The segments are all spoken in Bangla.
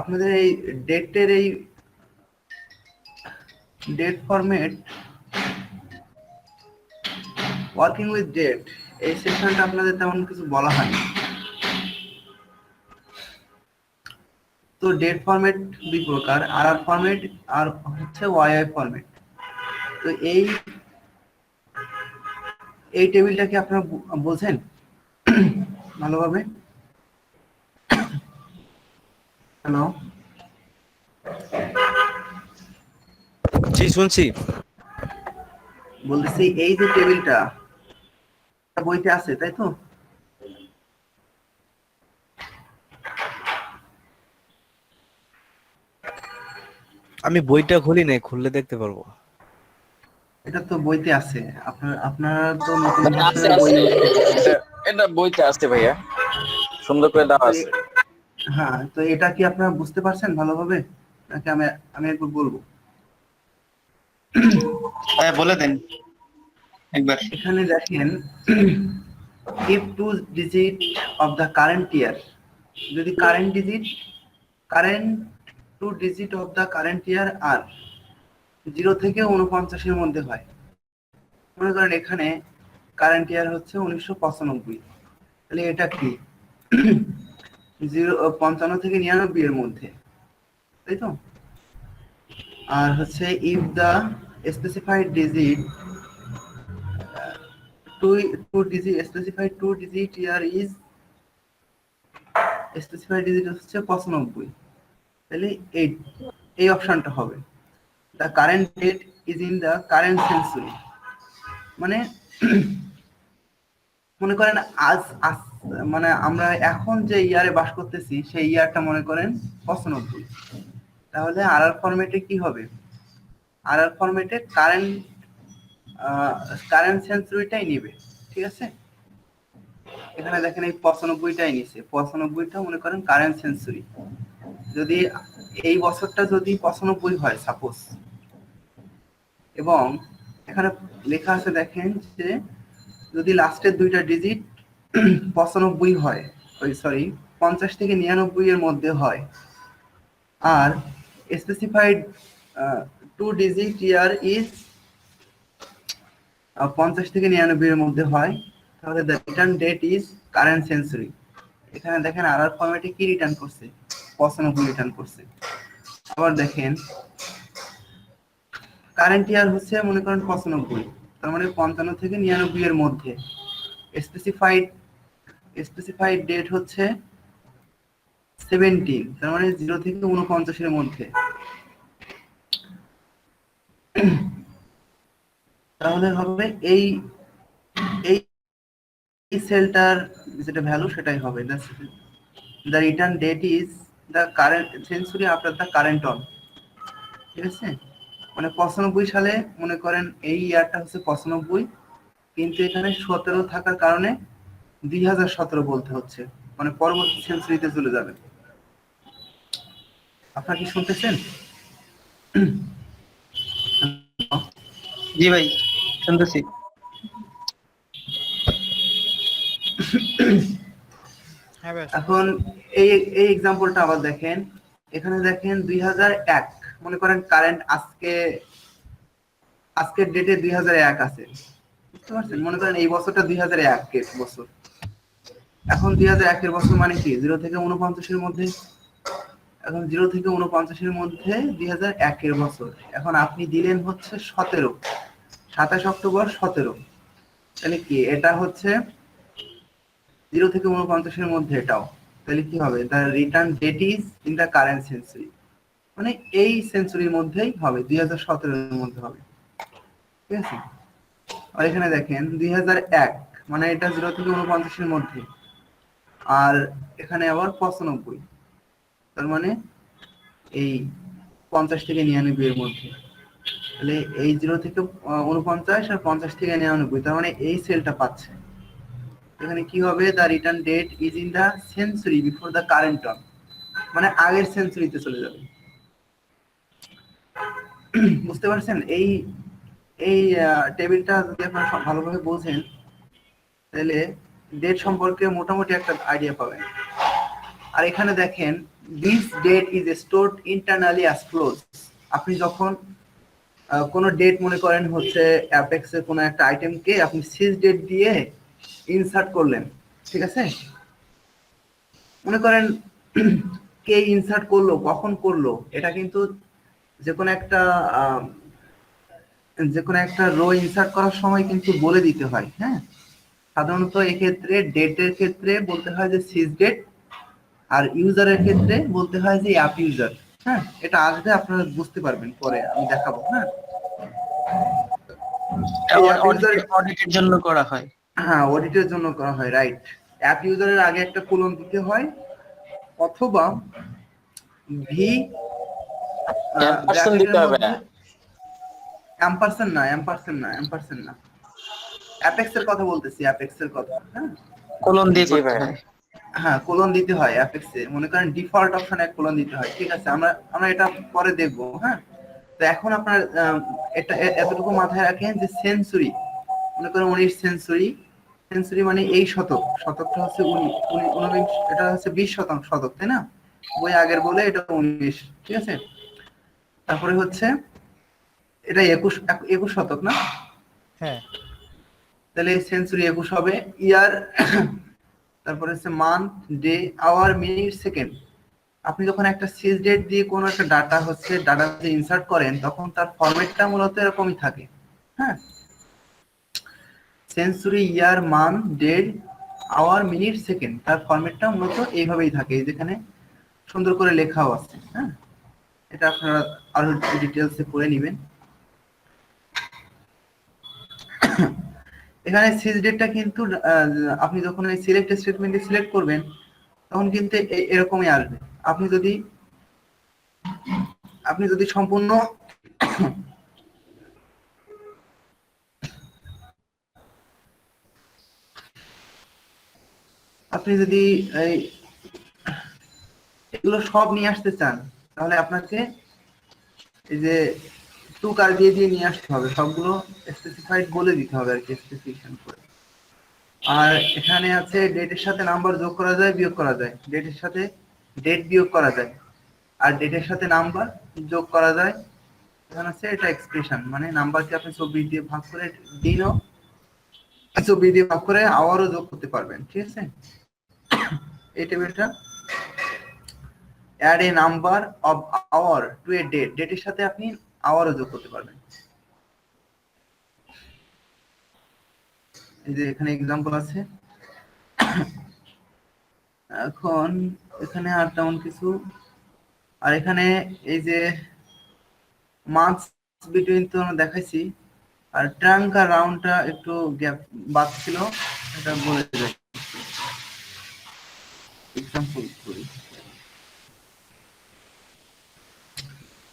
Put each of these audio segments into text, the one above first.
আপনাদের এই ডেটের এই date format working with date এই সেকশনটা আপনাদের তেমন কিছু বলা হয়নি। তো ডেট ফরম্যাট দুই প্রকার, আর ফরম্যাট আর হচ্ছে ওয়াইআই ফরম্যাট। তো এই টেবিলটা কি আপনারা বোঝেন ভালোভাবে? হ্যালো, জি শুনছি। বলতেছি এই যে টেবিলটা বইতে আছে, তাই তো? আমি বইটা খুলি নাই, খুললে দেখতে পারবো। এটা তো বইতে আছে। আপনারা তো নতুন মানে আছে ভার্সনের বই আছে ইউজ করতেছেন। এটা বইতে আছে ভাইয়া, সুন্দর করে দেওয়া তো আছে। হ্যাঁ, তো এটা কি আপনারা বুঝতে পারছেন ভালোভাবে, নাকি আমি আমি একবার বলবো? হ্যাঁ বলে দেন একবার। এখানে দেখেন, if two digit of the current year, যদি current two digit of the current year আর 0 থেকে 49 মধ্যে হয়। মনে করেন এখানে কারেন্ট ইয়ার হচ্ছে 1995, তাহলে এটা কি 55 থেকে 99 এর মধ্যে, তাই তো? আর হচ্ছে if the specified digit specified two digit year is specified digit হচ্ছে 95, তাহলে এই অপশনটা হবে the current date is in the current century. মানে মনে করেন আজ মানে আমরা এখন যে ইয়ারে বাস করতেছি সেই ইয়ারটা মনে করেন 95, তাহলে আর ফরম্যাটে কি হবে? আর ফরম্যাটে কারেন্ট সেঞ্চুরিটাই নিবে, ঠিক আছে? এখানে দেখেন এই 95টাই নিছে, 95টা মনে করেন কারেন্ট সেঞ্চুরি। যদি এই বছরটা যদি 95 হয় সাপোজ, এবং এখানে লেখা আছে দেখেন যে যদি লাস্টের দুইটা ডিজিট 95 হয়, সরি 50 থেকে 99 এর মধ্যে হয়, আর specified two digit year is 50 থেকে 99 এর মধ্যে হয়, তাহলে the return date is current century. এখানে দেখেন আর ফরম্যাটে কি রিটার্ন করছে? 95 রিটার্ন করছে। আবার দেখেন কারেন্ট ইয়ার হচ্ছে মনে করেন 95, তার মানে 55 থেকে 99 এর মধ্যে। স্পেসিফাইড ডেট হচ্ছে 17, তার মানে 0 থেকে 49 এর মধ্যে। তাহলে হবে এই এই সেলটার যেটা ভ্যালু সেটাই হবে the return date is the current century after the current on, ঠিক আছে? মানে 95 সালে মনে করেন এই ইয়ারটা হচ্ছে 95, কিন্তু এখানে 17 থাকার কারণে 2017 বলতে হচ্ছে, মানে পরবর্তী সেঞ্চুরিতে চলে যাবে। আপনারা কি শুনতেছেন? জি ভাই শুনতেছি। এখন এই এই এক্সাম্পলটা আবার দেখেন, এখানে দেখেন 2001, মনে করেন কারেন্ট আজকের ডেটে 2001 আছে, বুঝতে পারছেন? মনে করেন এই বছরটা 2001 এর বছর। এখন 2001 এর বছর মানে কি 0 থেকে 49 এর মধ্যে। এখন 0 থেকে 49 এর মধ্যে 2001 এর বছর। এখন আপনি দিলেন হচ্ছে 17, 27 অক্টোবর 17, তাহলে কি এটা হচ্ছে 0 থেকে 49 এর মধ্যে এটাও, তাহলে কি হবে? The return date is in the current century, মানে এই সেঞ্চুরির মধ্যেই হবে, 2017 এর মধ্যে হবে, ঠিক আছে? আর এখানে দেখেন 2001 মানে এটা 0 থেকে 49 এর মধ্যে, আর এখানে আবার 95, তার মানে এই 50 থেকে 99 এর মধ্যে। তাহলে এই 0 থেকে 49 আর 50 থেকে 99, তার মানে এই সেলটা পাচ্ছে। এখানে কি হবে? The return date is in the century before the current on, মানে আগের সেঞ্চুরিতে চলে যাবে। বুঝতে পারছেন? এই এই টেবিলটা যদি আপনারা ভালোভাবে বোঝেন তাহলে ডেট সম্পর্কে মোটামুটি একটা আইডিয়া পাবেন। আর এখানে দেখেন this date is stored internally as close. আপনি যখন কোনো ডেট মনে করেন হচ্ছে অ্যাপেক্সের কোনো একটা আইটেমকে আপনি সিজ ডেট দিয়ে ইনসার্ট করলেন, ঠিক আছে? মনে করেন কে ইনসার্ট করলো, কখন করলো, এটা কিন্তু যে কোনো একটা রো ইনসার্ট করার সময় কিন্তু বলে দিতে হয়। হ্যাঁ, সাধারণত এক্ষেত্রে ডেটের ক্ষেত্রে বলতে হয় যে সিজ ডেট, আর ইউজারের ক্ষেত্রে বলতে হয় যে অ্যাপ ইউজার। হ্যাঁ, এটা আসবে আপনারা বুঝতে পারবেন পরে, আমি দেখাবো। হ্যাঁ, এই অ্যাপ ইউজার, অডিটের জন্য করা হয়। হ্যাঁ অডিটের জন্য করা হয়, রাইট। অ্যাপ ইউজারের আগে একটা কোলন দিতে হয়, অথবা ভি অ্যাম্পারসেন্ট দিতে ব্র্যাকেটের হবে মধ্যে না। অ্যাম্পারসেন্ট না, অ্যাপেক্স এর কথা বলতেছি, অ্যাপেক্স এর কথা। হ্যাঁ কোলন দিয়ে জি করতে ভাই। হয়। হ্যাঁ, কোলন দিতে হয় অ্যাপেক্সে। মনে করেন ডিফল্ট অপশনে এক কোলন দিতে হয়, ঠিক আছে? আমরা এটা পরে দেখবো। হ্যাঁ, তো এখন আপনার এটা এতটুকু মাথায় রাখেন যে সেঞ্চুরি, মনে করেন 19 সেঞ্চুরি, সেঞ্চুরি মানে এই শতক, শতকটা হচ্ছে 19, এটা হচ্ছে 20 শতক, শতক, তাই না? বই আগের বলে এটা 19, ঠিক আছে? তারপরে হচ্ছে এটা 21 শতক না? হ্যাঁ, তাহলে সেঞ্চুরি 21 হবে। ইয়ার, তারপরে হচ্ছে month, day, hour, minute, second. আপনি যখন একটা সিজ ডেট দিয়ে কোনো একটা ডাটাতে ইনসার্ট করেন, তখন তার ফরম্যাটটা মূলত এরকমই থাকে। হ্যাঁ, century, year, month, date, hour, minute, second, তার ফরম্যাটটা মূলত এইভাবেই থাকে, যেখানে সুন্দর করে লেখাও আছে। হ্যাঁ, এটা আপনারা আরো ডিটেলসে পড়ে নেবেন। এখানে সিজ ডেটটা কিন্তু আপনি যখন এই সিলেক্ট স্টেটমেন্টে সিলেক্ট করবেন, তখন কিন্তু এরকমই আসবে। আপনি যদি সম্পূর্ণ আপনি যদি এই এগুলো সব নিয়ে আসতে চান, তাহলে আপনাকে এই যে টু কার দিয়ে নিয়ে আসতে হবে, সবগুলো স্পেসিফাইড বলে দিতে হবে আর কি, স্পেসিফিকেশন করে। আর এখানে আছে ডেটের সাথে নাম্বার যোগ করা যায়, বিয়োগ করা যায়, ডেটের সাথে ডেট বিয়োগ করা যায়, আর ডেটের সাথে নাম্বার যোগ করা যায়। এখানে আছে এটা এক্সপ্রেশন, মানে নাম্বারকে আপনি 24 দিয়ে ভাগ করে, দিনও 24 দিয়ে ভাগ করে আওয়ারও যোগ করতে পারবেন, ঠিক আছে? এই টেবিলটা add a number of hour to a date, ডেটের সাথে আপনি আওয়ারও যোগ করতে পারবেন। এই যে এখানে এক্সাম্পল আছে। এখন এখানে আর তেমন কিছু, আর এখানে এই যে মান্থস বিটুইন তো আমরা দেখাইছি, আর ট্রাঙ্ক আর রাউন্ডটা একটু গ্যাপ বাদ ছিল, এটা বলে দেয়। এক্সাম্পল করি,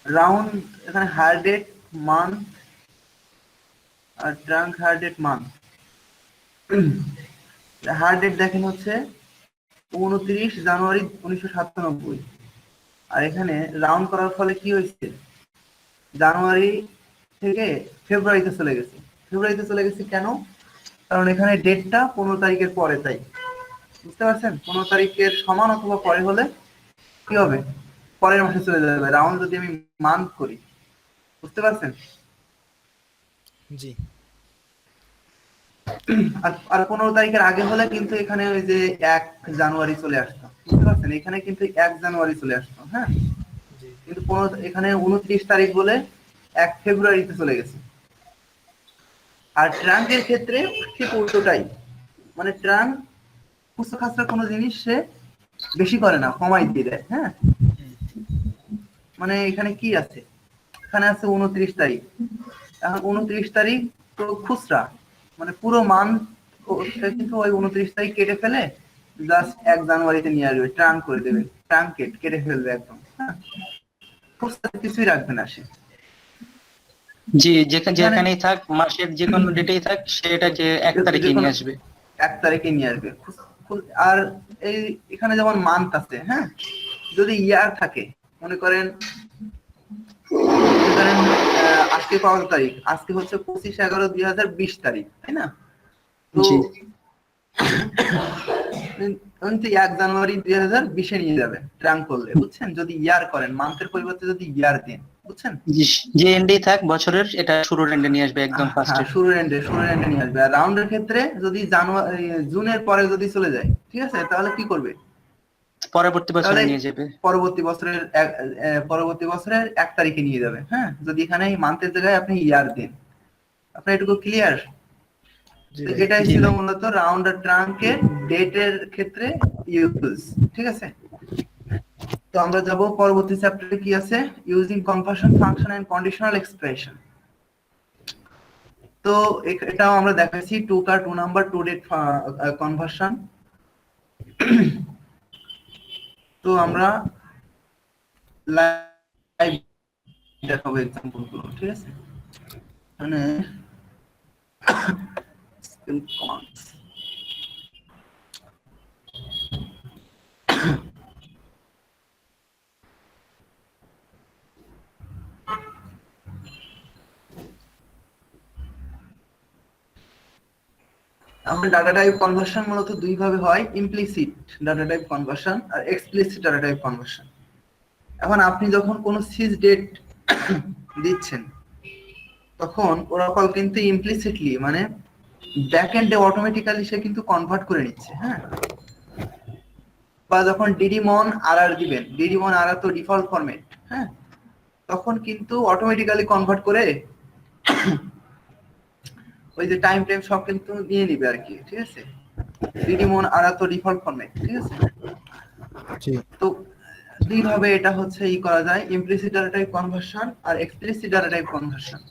রাউন্ড এখানে হায়ার ডেট মান্থ, আর trunc hire date month. Hire date দেখেন হচ্ছে 29 জানুয়ারি 1997, আর এখানে রাউন্ড করার ফলে কি হয়েছে, জানুয়ারি থেকে ফেব্রুয়ারিতে চলে গেছে। কেন? কারণ এখানে ডেটটা 15 তারিখের পরে, তাই। বুঝতে পারছেন? 15 তারিখের সমান অথবা পরে হলে কি হবে, পরের মাসে চলে যাবে। রাউন্ড যদি আমি মান্থ করি, বুঝতে পারছেন? জি। আর 15 তারিখের আগে হলে কিন্তু এখানে ওই যে 1 জানুয়ারি চলে আসতো, বুঝতে পারছেন? এখানে কিন্তু 1 জানুয়ারি চলে আসতো। হ্যাঁ, কিন্তু এখানে 29 তারিখ বলে 1 ফেব্রুয়ারিতে চলে গেছে। আর ট্রাঙ্কের ক্ষেত্রে ঠিক উল্টোটাই, মানে ট্রাঙ্ক খুচরা খাচরা কোনো জিনিস সে বেশি করে না, কমাই দিয়ে দেয়। হ্যাঁ, মানে এখানে কি আছে, এখানে আছে 29 তারিখ। এখন 29 তারিখ তো খুচরা, মানে পুরো মান্থ কিন্তু ওই 29 তারিখ কেটে ফেলে জাস্ট 1 জানুয়ারিতে নিয়ে আসবে, ট্রাঙ্ক করে দেবে, ট্রাঙ্কেট কেটে ফেলবে একদম। হ্যাঁ, খুচরা কিছুই রাখবে না সে। জি, যেখানেই থাক, মাসের যে কোনো ডেটেই থাক, সেটাকে 1 তারিখে নিয়ে আসবে। 1 তারিখে নিয়ে আসবে। আর এই এখানে যেমন মান্থ আছে, হ্যাঁ, যদি ইয়ার থাকে, মনে করেন আজকে কত তারিখ, আজকে হচ্ছে 25/11/2020 তারিখ, তাই না? তো কিন্তু 1 জানুয়ারি 2020 নিয়ে যাবে ট্রাঙ্ক করলে, বুঝছেন? যদি ইয়ার করেন, মান্থের পরিবর্তে যদি ইয়ার দেন, বুঝছেন? যে এন্ডেই থাক বছরের, এটা শুরুর এন্ডে নিয়ে আসবে একদম হ্যাঁ, ফার্স্টে। শুরুর এন্ডে নিয়ে আসবে। আর রাউন্ডের ক্ষেত্রে যদি জানুয়ারি জুনের পরে যদি চলে যায়, ঠিক আছে, তাহলে কি করবে? পরবর্তী বছরে তাহলে নিয়ে যাবে। পরবর্তী বছরের 1 তারিখে নিয়ে যাবে। হ্যাঁ, যদি এখানে মান্থের জায়গায় আপনি ইয়ার দেন। আপনার এটুকু ক্লিয়ার? জি তো ভাই। এটাই জি ছিল ভাই। মূলত রাউন্ড আর ট্রাঙ্কের ডেটের ক্ষেত্রে ইউজ, ঠিক আছে? তো আমরা যাব পরবর্তী চ্যাপ্টারে, কি আছে? Using conversion function and conditional expression. তো এটাও আমরা দেখাচ্ছি, to car, to number, to date conversion. তো আমরা লাইভ দেখাবো এক্সাম্পল গুলো, ঠিক আছে? মানে স্কিল কমান্ডস। আমাদের ডাটা টাইপ কনভার্সন মূলত দুই ভাবে হয়, ইমপ্লিসিট ডাটা টাইপ কনভার্সন আর এক্সপ্লিসিট ডাটা টাইপ কনভার্সন। এখন আপনি যখন কোনো সিজ ডেট দিচ্ছেন, তখন ওরাকল কিন্তু ইমপ্লিসিটলি, মানে ব্যাক এন্ডে অটোমেটিক্যালি সে কিন্তু কনভার্ট করে নিচ্ছে। হ্যাঁ, বা যখন ডিডিমন আরআর দিবেন, ডিডিমন আরআর তো ডিফল্ট ফরম্যাট, হ্যাঁ, তখন কিন্তু অটোমেটিক্যালি কনভার্ট করে ওই যে টাইম সব কিন্তু নিয়ে নিবে আর কি, ঠিক আছে? ডিডিমন আরআর তো ডিফল্ট ফরম্যাট, ঠিক আছে? জি। তো দুই ভাবে এটা হচ্ছে করা যায়, ইমপ্লিসিট ডাটা টাইপ কনভার্সন আর এক্সপ্লিসিট ডাটা টাইপ কনভার্সন।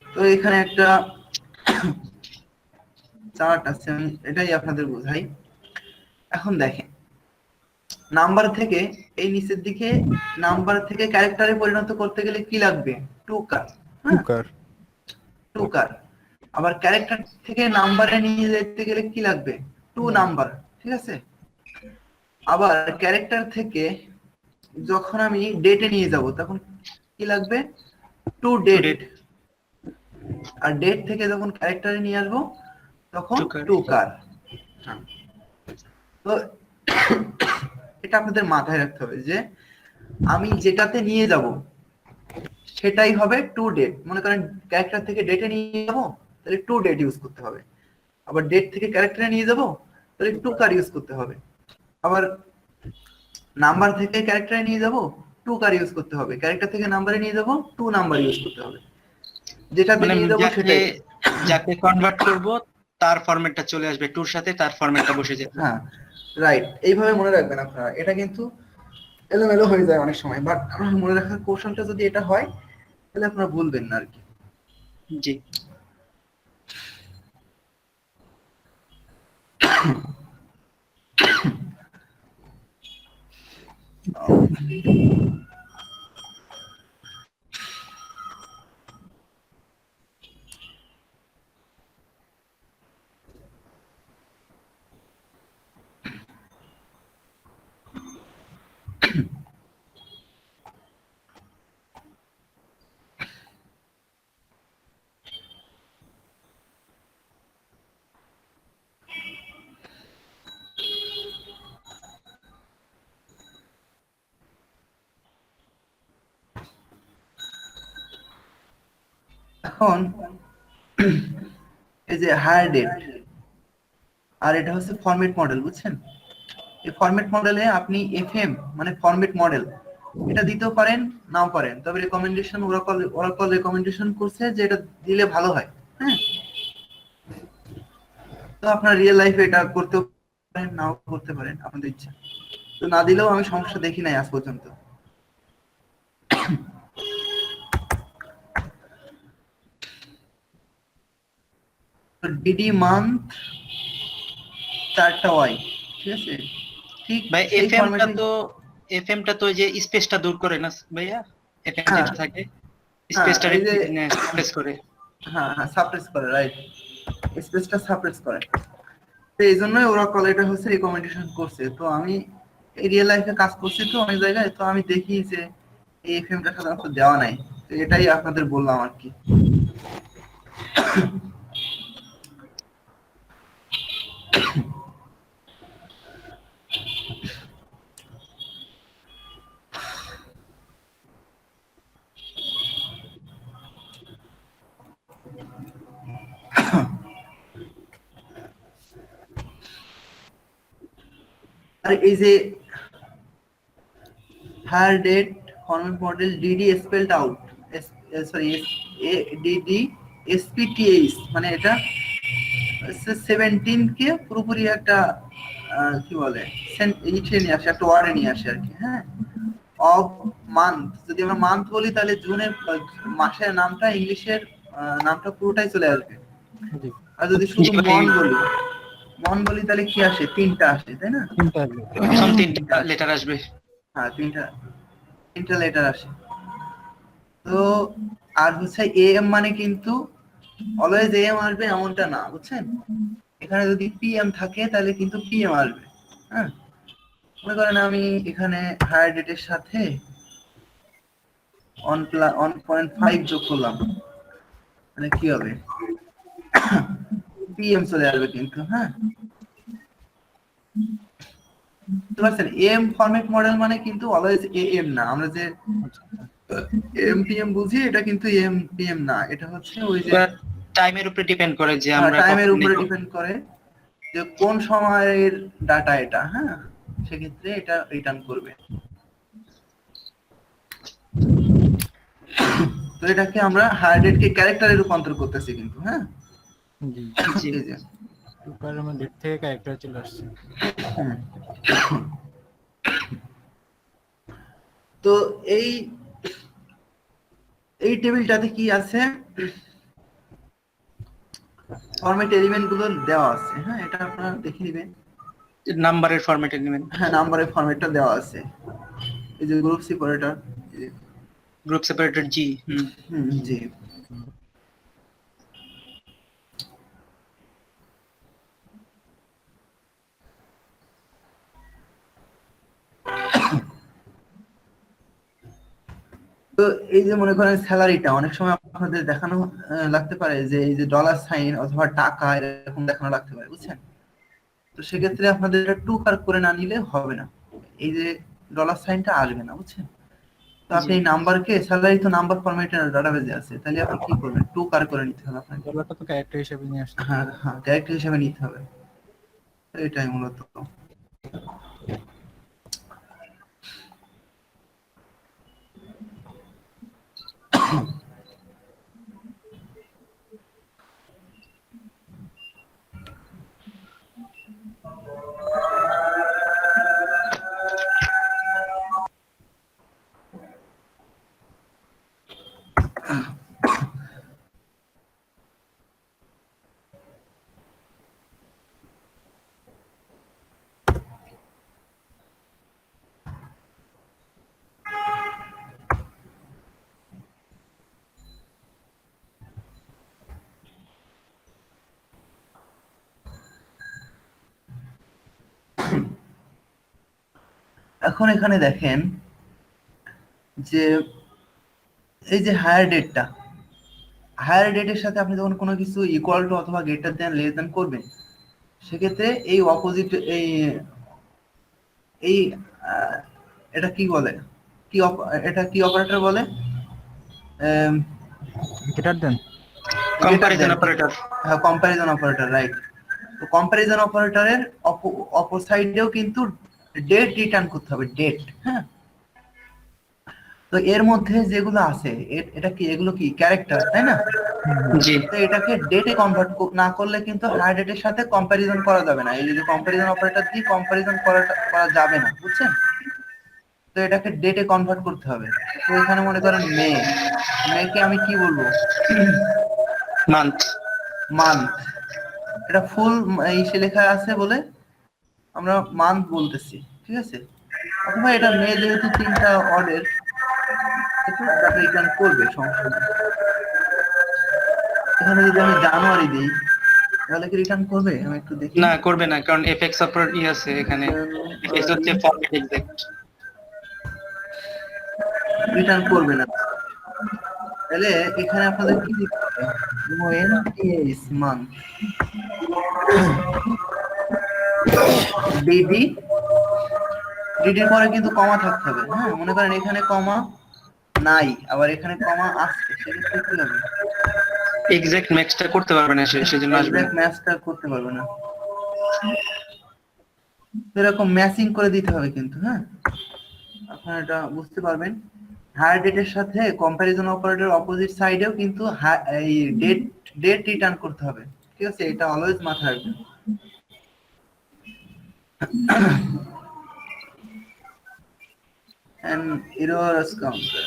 তো এখানে একটা চার্ট আছে, আমি এটাই আপনাদের বোঝাই। এখন দেখেন, নাম্বার থেকে এই নিচের দিকে নাম্বার থেকে ক্যারেক্টারে পরিণত করতে গেলে কি লাগবে? টু কার। হ্যাঁ, কুকার। টু কার। আবার ক্যারেক্টার থেকে নাম্বারে নিয়ে যেতে গেলে কি লাগবে? টু নাম্বার, ঠিক আছে? আবার ক্যারেক্টার থেকে যখন আমি ডেটে নিয়ে যাব, তখন কি লাগবে? To date. আর ডেট থেকে যখন ক্যারেক্টারে নিয়ে আসবো, তখন টু কার। তো এটা আপনাদের মাথায় রাখতে হবে যে আমি যেটাতে নিয়ে যাব সেটাই হবে টু ডেট। মনে করেন ক্যারেক্টার থেকে ডেটে নিয়ে যাব, তাহলে টু ডেট ইউজ করতে হবে। আবার ডেট থেকে ক্যারেক্টারে নিয়ে যাব, তাহলে টু কার ইউজ করতে হবে। আবার নাম্বার থেকে ক্যারেক্টারে নিয়ে যাব, টু কার ইউজ করতে হবে। ক্যারেক্টার থেকে নাম্বারে নিয়ে যাব, টু নাম্বার ইউজ করতে হবে। যেটাতে মানে নিয়ে যাব সেটাই। যাকে কনভার্ট করব তার ফরম্যাটটা চলে আসবে টুর সাথে, তার ফরম্যাটটা বসে যাবে। হ্যাঁ, রাইট, এইভাবে মনে রাখবেন আপনারা। এটা কিন্তু এলোমেলো হয়ে যায় অনেক সময়, বাট আপনার মনে রাখার কৌশলটা যদি এটা হয়, তাহলে আপনারা ভুলবেন না আর কি। জি। এখন এই যে হায়ার ডেট আর এটা হচ্ছে ফরম্যাট মডেল, বুঝছেন? এই ফরম্যাট মডেলে আপনি এফএম মানে ফরম্যাট মডেল এটা দিতেও পারেন, নাও পারেন। তবে রেকমেন্ডেশন ওরাকল রেকমেন্ডেশন করছে যে এটা দিলে ভালো হয়। হ্যাঁ, তো আপনার রিয়েল লাইফে এটা করতেও পারেন, নাও করতে পারেন, আপনাদের ইচ্ছা। তো না দিলেও আমি সমস্যা দেখি নাই আজ পর্যন্ত। ডিডি মান্থ 4টা ওয়াই, ঠিক আছে? ঠিক ভাই সেই এফএমটা ফরম্যাটে। তো ওই যে স্পেসটা দূর করে না ভাইয়া, এফএম হ্যাঁ, যেটা থাকে হ্যাঁ, স্পেসটা এই যে সাপ্রেস করে। হ্যাঁ হ্যাঁ, সাপ্রেস করে, রাইট, স্পেসটা সাপ্রেস করে। তো এই জন্যই ওরা কল এটা হচ্ছে রিকমেন্ডেশন করছে। তো আমি এই রিয়েল লাইফে কাজ করছি তো অনেক জায়গায়, তো আমি দেখি যে এই এফএমটা সাধারণত দেওয়া নাই। তো এটাই আপনাদের বললাম আর কি। আর এই যে hire date format model DD spelled out, sorry DD SPTH, মানে এটা 17 কে পুরোপুরি একটা কি বলে ইটে নিয়ে আসে, একটা ওয়ার্ডে নিয়ে আসে আর কি। হ্যাঁ, অফ মান্থ, যদি আমরা মান্থ বলি তাহলে জুনের মাসের নামটা, ইংলিশের নামটা পুরোটাই চলে আসবে। জি আর যদি শুধু জি, মন বলি তাহলে কি আসে? 3টা আসে, তাই না? চিন্তা আসবে। প্রথম 3টা লেটার আসবে। হ্যাঁ, তিনটা লেটার আসে। তো আর হচ্ছে এম মানে কিন্তু অলওয়েজ এম আসবে এমনটা না, বুঝছেন? এখানে যদি পিএম থাকে তাহলে কিন্তু পিএম আসবে। হ্যাঁ, মনে করেন আমি এখানে হায়ার ডেটের সাথে 1.5 যোগ করলাম, মানে কি হবে? পিএম চলে আসবে কিন্তু। হ্যাঁ, বুঝতে পারছেন? এম ফরম্যাট মডেল মানে কিন্তু অলওয়েজ এম না, আমরা যে এম পিএম বুঝি এটা কিন্তু এম পিএম না, এটা হচ্ছে ওই যে টাইমের উপরে ডিপেন্ড করে যে আমরা টাইমের কখন উপরে লিখব। ডিপেন্ড করে যে কোন সময়ের ডাটা এটা। হ্যাঁ, সেক্ষেত্রে এটা রিটার্ন করবে। তো এটাকে আমরা হায়ার ডেট কে ক্যারেক্টারে রূপান্তর করতেছি কিন্তু। হ্যাঁ, জি জি। এই যে সুপার আমার ডেট থেকে ক্যারেক্টার চলে আসছে। হুম। তো এই টেবিলটাতে কি আছে? ফরম্যাট এলিমেন্ট গুলো দেওয়া আছে। হ্যাঁ, এটা আপনারা দেখে নেবেন। নাম্বারের ফরম্যাটে নেবেন। হ্যাঁ, নাম্বারের ফরম্যাটটা দেওয়া আছে, এই যে গ্রুপ সেপারেটর। গ্রুপ সেপারেটর জি। জি। তো এই যে মনে করেন স্যালারিটা অনেক সময় আপনাদের দেখানো লাগতে পারে যে এই যে ডলার সাইন অথবা টাকা এরকম দেখানো লাগতে পারে, বুঝছেন? তো সেক্ষেত্রে আপনাদের এটা টু কার করে না নিলে হবে না, এই যে ডলার সাইনটা আসবে না, বুঝছেন? তো আপনি এই নাম্বারকে, স্যালারি তো নাম্বার ফরম্যাটে ডাটাবেজে আছে, তাহলে আপনি কি করবেন? টু কার করে নিতে হবে আপনাকে। ডলারটা তো ক্যারেক্টার হিসেবে নিয়ে আসছে। হ্যাঁ হ্যাঁ, ক্যারেক্টার হিসেবে নিতে হবে, এটাই মূলত। এখন এখানে দেখেন যে এই যে হায়ার ডেটের সাথে আপনি যখন কোনো কিছু ইকুয়াল টু অথবা গ্রেটার দ্যান লেস দ্যান করবেন, সেক্ষেত্রে এই অপোজিট এই এটা কি বলে, এটা কি অপারেটর বলে? Greater than. Comparison operator. হ্যাঁ, কম্প্যারিজন অপারেটর, রাইট। তো কম্প্যারিজন অপারেটরের অপর সাইডেও কিন্তু ডেট রিটার্ন করতে হবে, ডেট। হ্যাঁ, তো এর মধ্যে যেগুলো আছে এটা কি, এগুলো কি ক্যারেক্টার, তাই না? জি। তো এটাকে ডেটে কনভার্ট না করলে কিন্তু হায়ার ডেটের সাথে কম্প্যারিজন করা যাবে না, এই যে কম্প্যারিজন অপারেটর দিয়ে কম্প্যারিজন করা যাবে না, বুঝছেন? তো এটাকে ডেটে কনভার্ট করতে হবে। তো এখানে মনে করেন মেকে আমি কি বলবো? মান্থ। মান্থ। এটা ফুল ইসে লেখা আছে বলে আমরা মান্থ বলতেছি, ঠিক আছে? অথবা এটা মে যেহেতু 3টা অর্ডের, তাকে রিটার্ন করবে, সমস্যা নেই। এখানে যদি আমি জানুয়ারি দিই তাহলে কি রিটার্ন করবে? আমি একটু দেখি। না, করবে না, কারণ এফএক্স অপারেটর আছে এখানে। এস হচ্ছে ফরম্যাট এক্সাক্ট। রিটার্ন করবে না। তাহলে এখানে আপনাদের কি লিখতে হবে? ওএনটিএস মান্থ ডিডি, ডিডির পরে কিন্তু কমা থাকতে হবে। হ্যাঁ, মনে করেন এখানে কমা নাই, আবার এখানে কমা আসছে, সেক্ষেত্রে কি হবে? এক্সাক্ট ম্যাচটা করতে পারবে না, সেজন্য আসবে না। এক্সাক্ট ম্যাচটা করতে পারবে না। এরকম ম্যাচিং করে দিতে হবে কিন্তু, হ্যাঁ, আপনারা এটা বুঝতে পারবেন। হায়ার ডেটের সাথে কম্প্যারিজন অপারেটর অপোজিট সাইডেও কিন্তু এই ডেট রিটার্ন করতে হবে, ঠিক আছে? এটা অলওয়েজ মাথায় রাখবেন। And errors counter.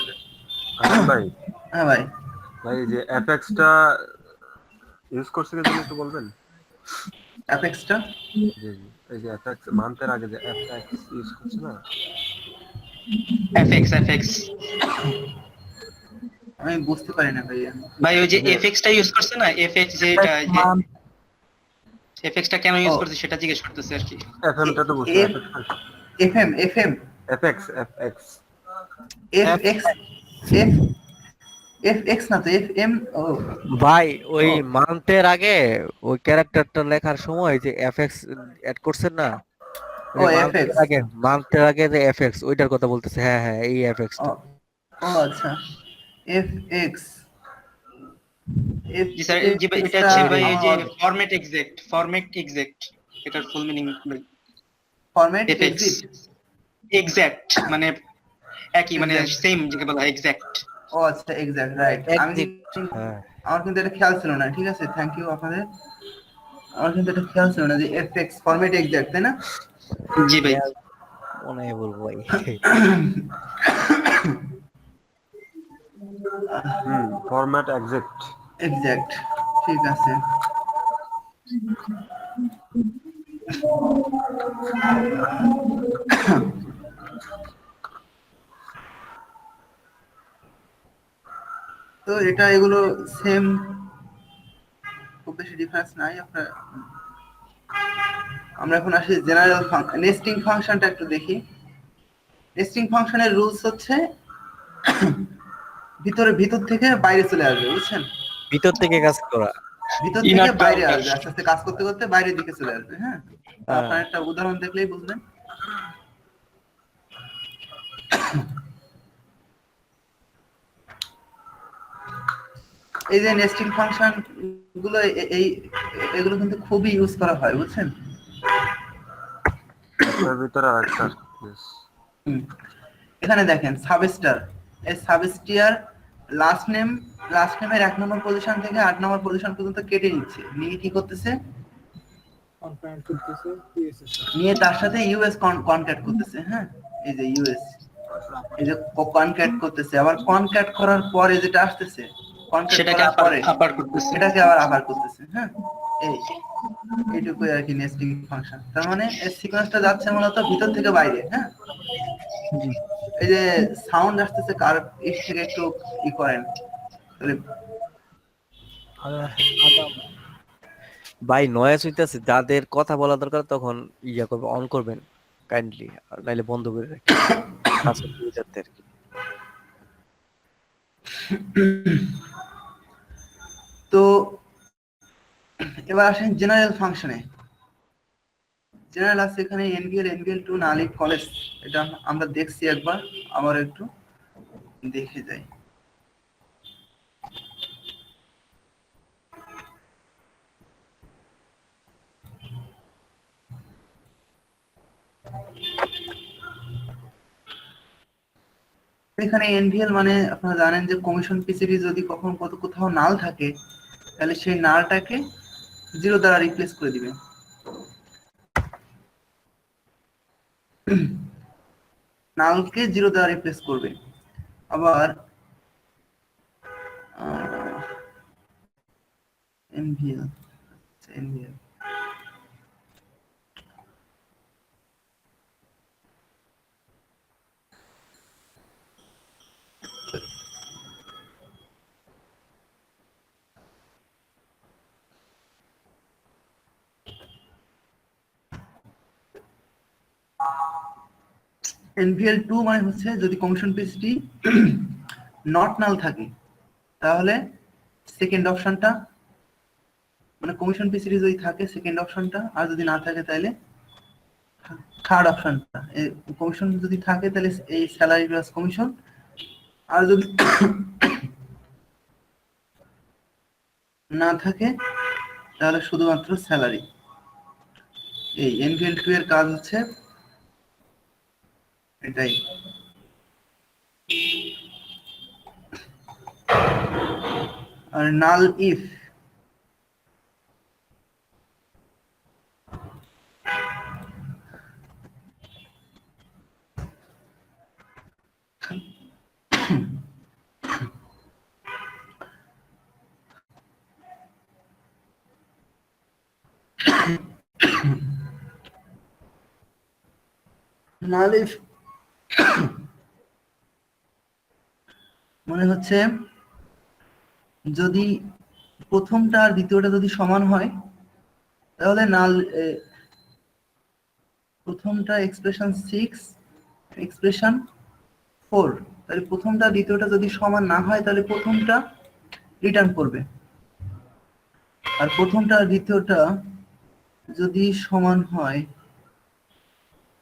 ভাই হ্যাঁ ভাই, ভাই এই যে অ্যাপেক্সটা ইউজ করছে কি তুমি একটু বলবেন? অ্যাপেক্সটা জি জি, এই যে অ্যাপেক্স মান্থের আগে যে অ্যাপেক্স ইউজ করছে না, এফএক্স আমি বুঝতে পারি না ভাইয়া। ভাই, ওই যে যে এফএক্স টা ইউজ করছে না, এফএক্স যেটা, যে এফএক্স টা কেন ও ইউজ করছে সেটা জিজ্ঞেস করতেছে আর কি। এফএমটা তো বুঝছো, F FM FM apex FX F X F F x না তো, এফ এম। ও ভাই ওই ও মান্থের আগে ওই ক্যারেক্টারটা লেখার সময় যে এফএক্স অ্যাড করছেন না, ও ওই এফ এক্স। মান্থের আগে যে এফএক্স ওইটার কথা বলতেছে। হ্যাঁ হ্যাঁ, এই এফএক্সটা। ও ও আচ্ছা, F X F G sir, জি ভাই, এটা এক্সটা হচ্ছে ভাই এই যে আমার ফরম্যাট এক্সাক্ট, এটার ফুল মিনিং ভাই। Format FX exit. এক্সাক্ট মানে একই, মানে এক্সাক্ট, সেম যেটা বলা হয় এক্সাক্ট। ও আচ্ছা, এক্সাক্ট, রাইট। আমি এক্সিট। হ্যাঁ আমার কিন্তু এটা খেয়াল ছিল না, ঠিক আছে, থ্যাংক ইউ আপনাদের। আমার কিন্তু এটা খেয়াল ছিল না যে এফ এক্স ফরম্যাট এক্সাক্ট, তাই না? জি ভাই। খেয়াল মনে হয় বলবো ভাই। Format exact. এক্সাক্ট, ঠিক আছে। তো এটা এগুলো সেম, খুব বেশি ডিফারেন্স নাই আপনার। আমরা এখন আসি জেনারেল নেস্টিং ফাংশনটা একটু দেখি। নেস্টিং ফাংশনের রুলস হচ্ছে ভিতর থেকে বাইরে চলে আসবে, বুঝছেন? ভিতর থেকে কাজ করা। ভিতর থেকে Inner to বাইরে outer। আসবে, আস্তে আস্তে কাজ করতে করতে বাইরের দিকে চলে আসবে, হ্যাঁ। আপনার একটা উদাহরণ দেখলেই বুঝবেন। এই যে নেস্টিং ফাংশন গুলো, এগুলো কিন্তু খুবই ইউজ করা হয়, বুঝছেন? এর ভিতরে আরেকটা yes। এখানে দেখেন সাবস্টার, এই সাবস্টিয়ার লাস্ট নেমের 1 নম্বর পজিশন থেকে 8 নম্বর পজিশন পর্যন্ত কেটে নিচ্ছে, নিয়ে কি করতেছে, নিয়ে তার সাথে ইউএস কনক্যাট করতেছে, হ্যাঁ। এই যে ইউএস, এই যে কনক্যাট করতেছে, আবার কনক্যাট করার পরে যেটা আসতেছে, কনক্যাট সেটাকে করার পরে আপার করতেছে। এটাকে আবার আবার করতেছে, হ্যাঁ। এইটুকুই আর কি নেস্টিং ফাংশন। তার মানে এই সিকোয়েন্সটা যাচ্ছে মূলত ভিতর থেকে বাইরে, হ্যাঁ। এই যে সাউন্ড আসতেছে কার ইস থেকে, একটু ই করেন তাহলে। ভাই নয়েজ হইতেছে, যাদের কথা বলা দরকার তখন ইয়া করবে, অন করবেন কাইন্ডলি, আর নাইলে বন্ধ করে রাখেন। কাজ করতে যাতে আর কি। তো এবার আসেন জেনারেল ফাংশনে। জেনারেল আছে এখানে এনভিএল টু নালিক কলেজ, এটা আমরা দেখছি একবার, আবার একটু দেখে যাই। এখানে এনভিএল মানে আপনারা জানেন যে কমিশন পিসিবি যদি কখন কোথাও নাল থাকে, তাহলে সেই নালটাকে 0 দ্বারা রিপ্লেস করে দিবে। নালকে 0 দ্বারা রিপ্লেস করবে। আবার এনভিএল এনভিএল এনভিএল 2 মানে হচ্ছে যদি কমিশন পিসটি নট নাল থাকে, তাহলে সেকেন্ড অপশনটা, মানে কমিশন পিসিটি যদি থাকে সেকেন্ড অপশনটা, আর যদি না থাকে তাহলে থার্ড অপশনটা। কমিশন যদি থাকে তাহলে এই স্যালারি প্লাস কমিশন, আর যদি না থাকে তাহলে শুধুমাত্র স্যালারি। এই এনভেল টু এর কাজ হচ্ছে এটাই। আর নাল ইফ, নাল ইফ মনে হচ্ছে যদি প্রথমটা আর দ্বিতীয়টা যদি সমান হয় তাহলে নাল, প্রথমটা এক্সপ্রেশন 6 এক্সপ্রেশন 4, তাহলে প্রথমটা দ্বিতীয়টা যদি সমান না হয় তাহলে প্রথমটা রিটার্ন করবে, আর প্রথমটা আর দ্বিতীয়টা যদি সমান হয়,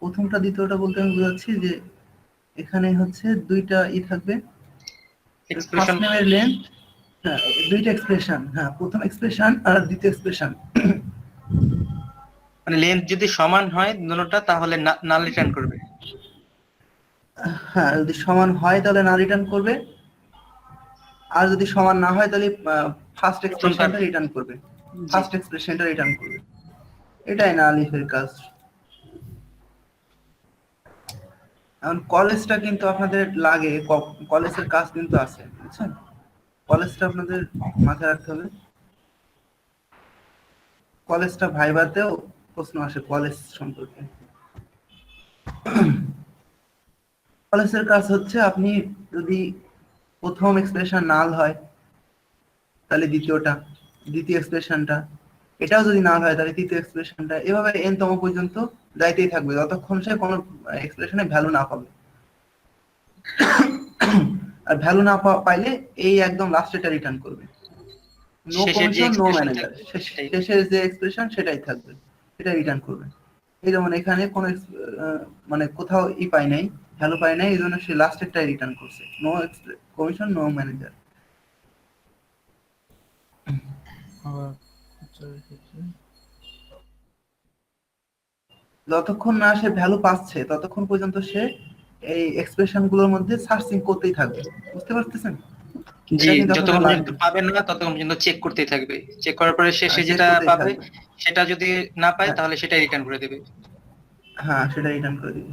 প্রথমটা দ্বিতীয়টা বলতে আমি বোঝাচ্ছি যে এখানে হচ্ছে দুইটা থাকবে, এক্সপ্রেশন ফার্স্ট নেমের লেন্থ, হ্যাঁ দুইটা এক্সপ্রেশন, হ্যাঁ প্রথম এক্সপ্রেশন আর দ্বিতীয় এক্সপ্রেশন, মানে লেন্থ যদি সমান হয় দুটোটা তাহলে নাল রিটার্ন করবে। হ্যাঁ যদি সমান হয় তাহলে না রিটার্ন করবে, আর যদি সমান না হয় তাহলে ফার্স্ট এক্সপ্রেশনটা রিটার্ন করবে, ফার্স্ট এক্সপ্রেশনটা রিটার্ন করবে। এটাই না আলিফের কাজ। এখন কলেজটা কিন্তু আপনাদের লাগে, কলেজের কাজ কিন্তু আছে, বুঝছেন? কলেজটা আপনাদের মাথায় রাখতে হবে। কলেজটা ভাইভাতেও প্রশ্ন আসে কলেজ সম্পর্কে। কলেজের কাজ হচ্ছে আপনি যদি প্রথম এক্সপ্রেশন নাল হয় তাহলে দ্বিতীয় এক্সপ্রেশনটা, এটাও যদি নাল হয় তাহলে তৃতীয় এক্সপ্রেশনটা, এভাবে এন তম পর্যন্ত যাইতেই থাকবে যতক্ষণ সে কোনো এক্সপ্রেশনে ভ্যালু না পাবে। আর ভ্যালু না পাইলে এই একদম লাস্টেটা রিটার্ন করবে, নো কমিশন নো ম্যানেজার, শেষের যে এক্সপ্রেশন সেটাই থাকবে, সেটা রিটার্ন করবে। এই যেমন এখানে কোনো মানে কোথাও পাই নাই, ভ্যালু পাই নাই, এই জন্য সে লাস্টেরটাই রিটার্ন করছে, নো কমিশন নো ম্যানেজার। যতক্ষণ না সে ভ্যালু পাচ্ছে ততক্ষণ পর্যন্ত সে এই এক্সপ্রেশন গুলোর মধ্যে সার্চিং করতেই থাকবে, বুঝতে পারতেছেন? জি, যতক্ষণ পর্যন্ত পাবে না ততক্ষণ পর্যন্ত চেক করতেই থাকবে, চেক করার পরে শেষে যেটা পাবে সেটা যদি না পায় তাহলে সেটা রিটার্ন করে দেবে। হ্যাঁ সেটা রিটার্ন করে দিবে।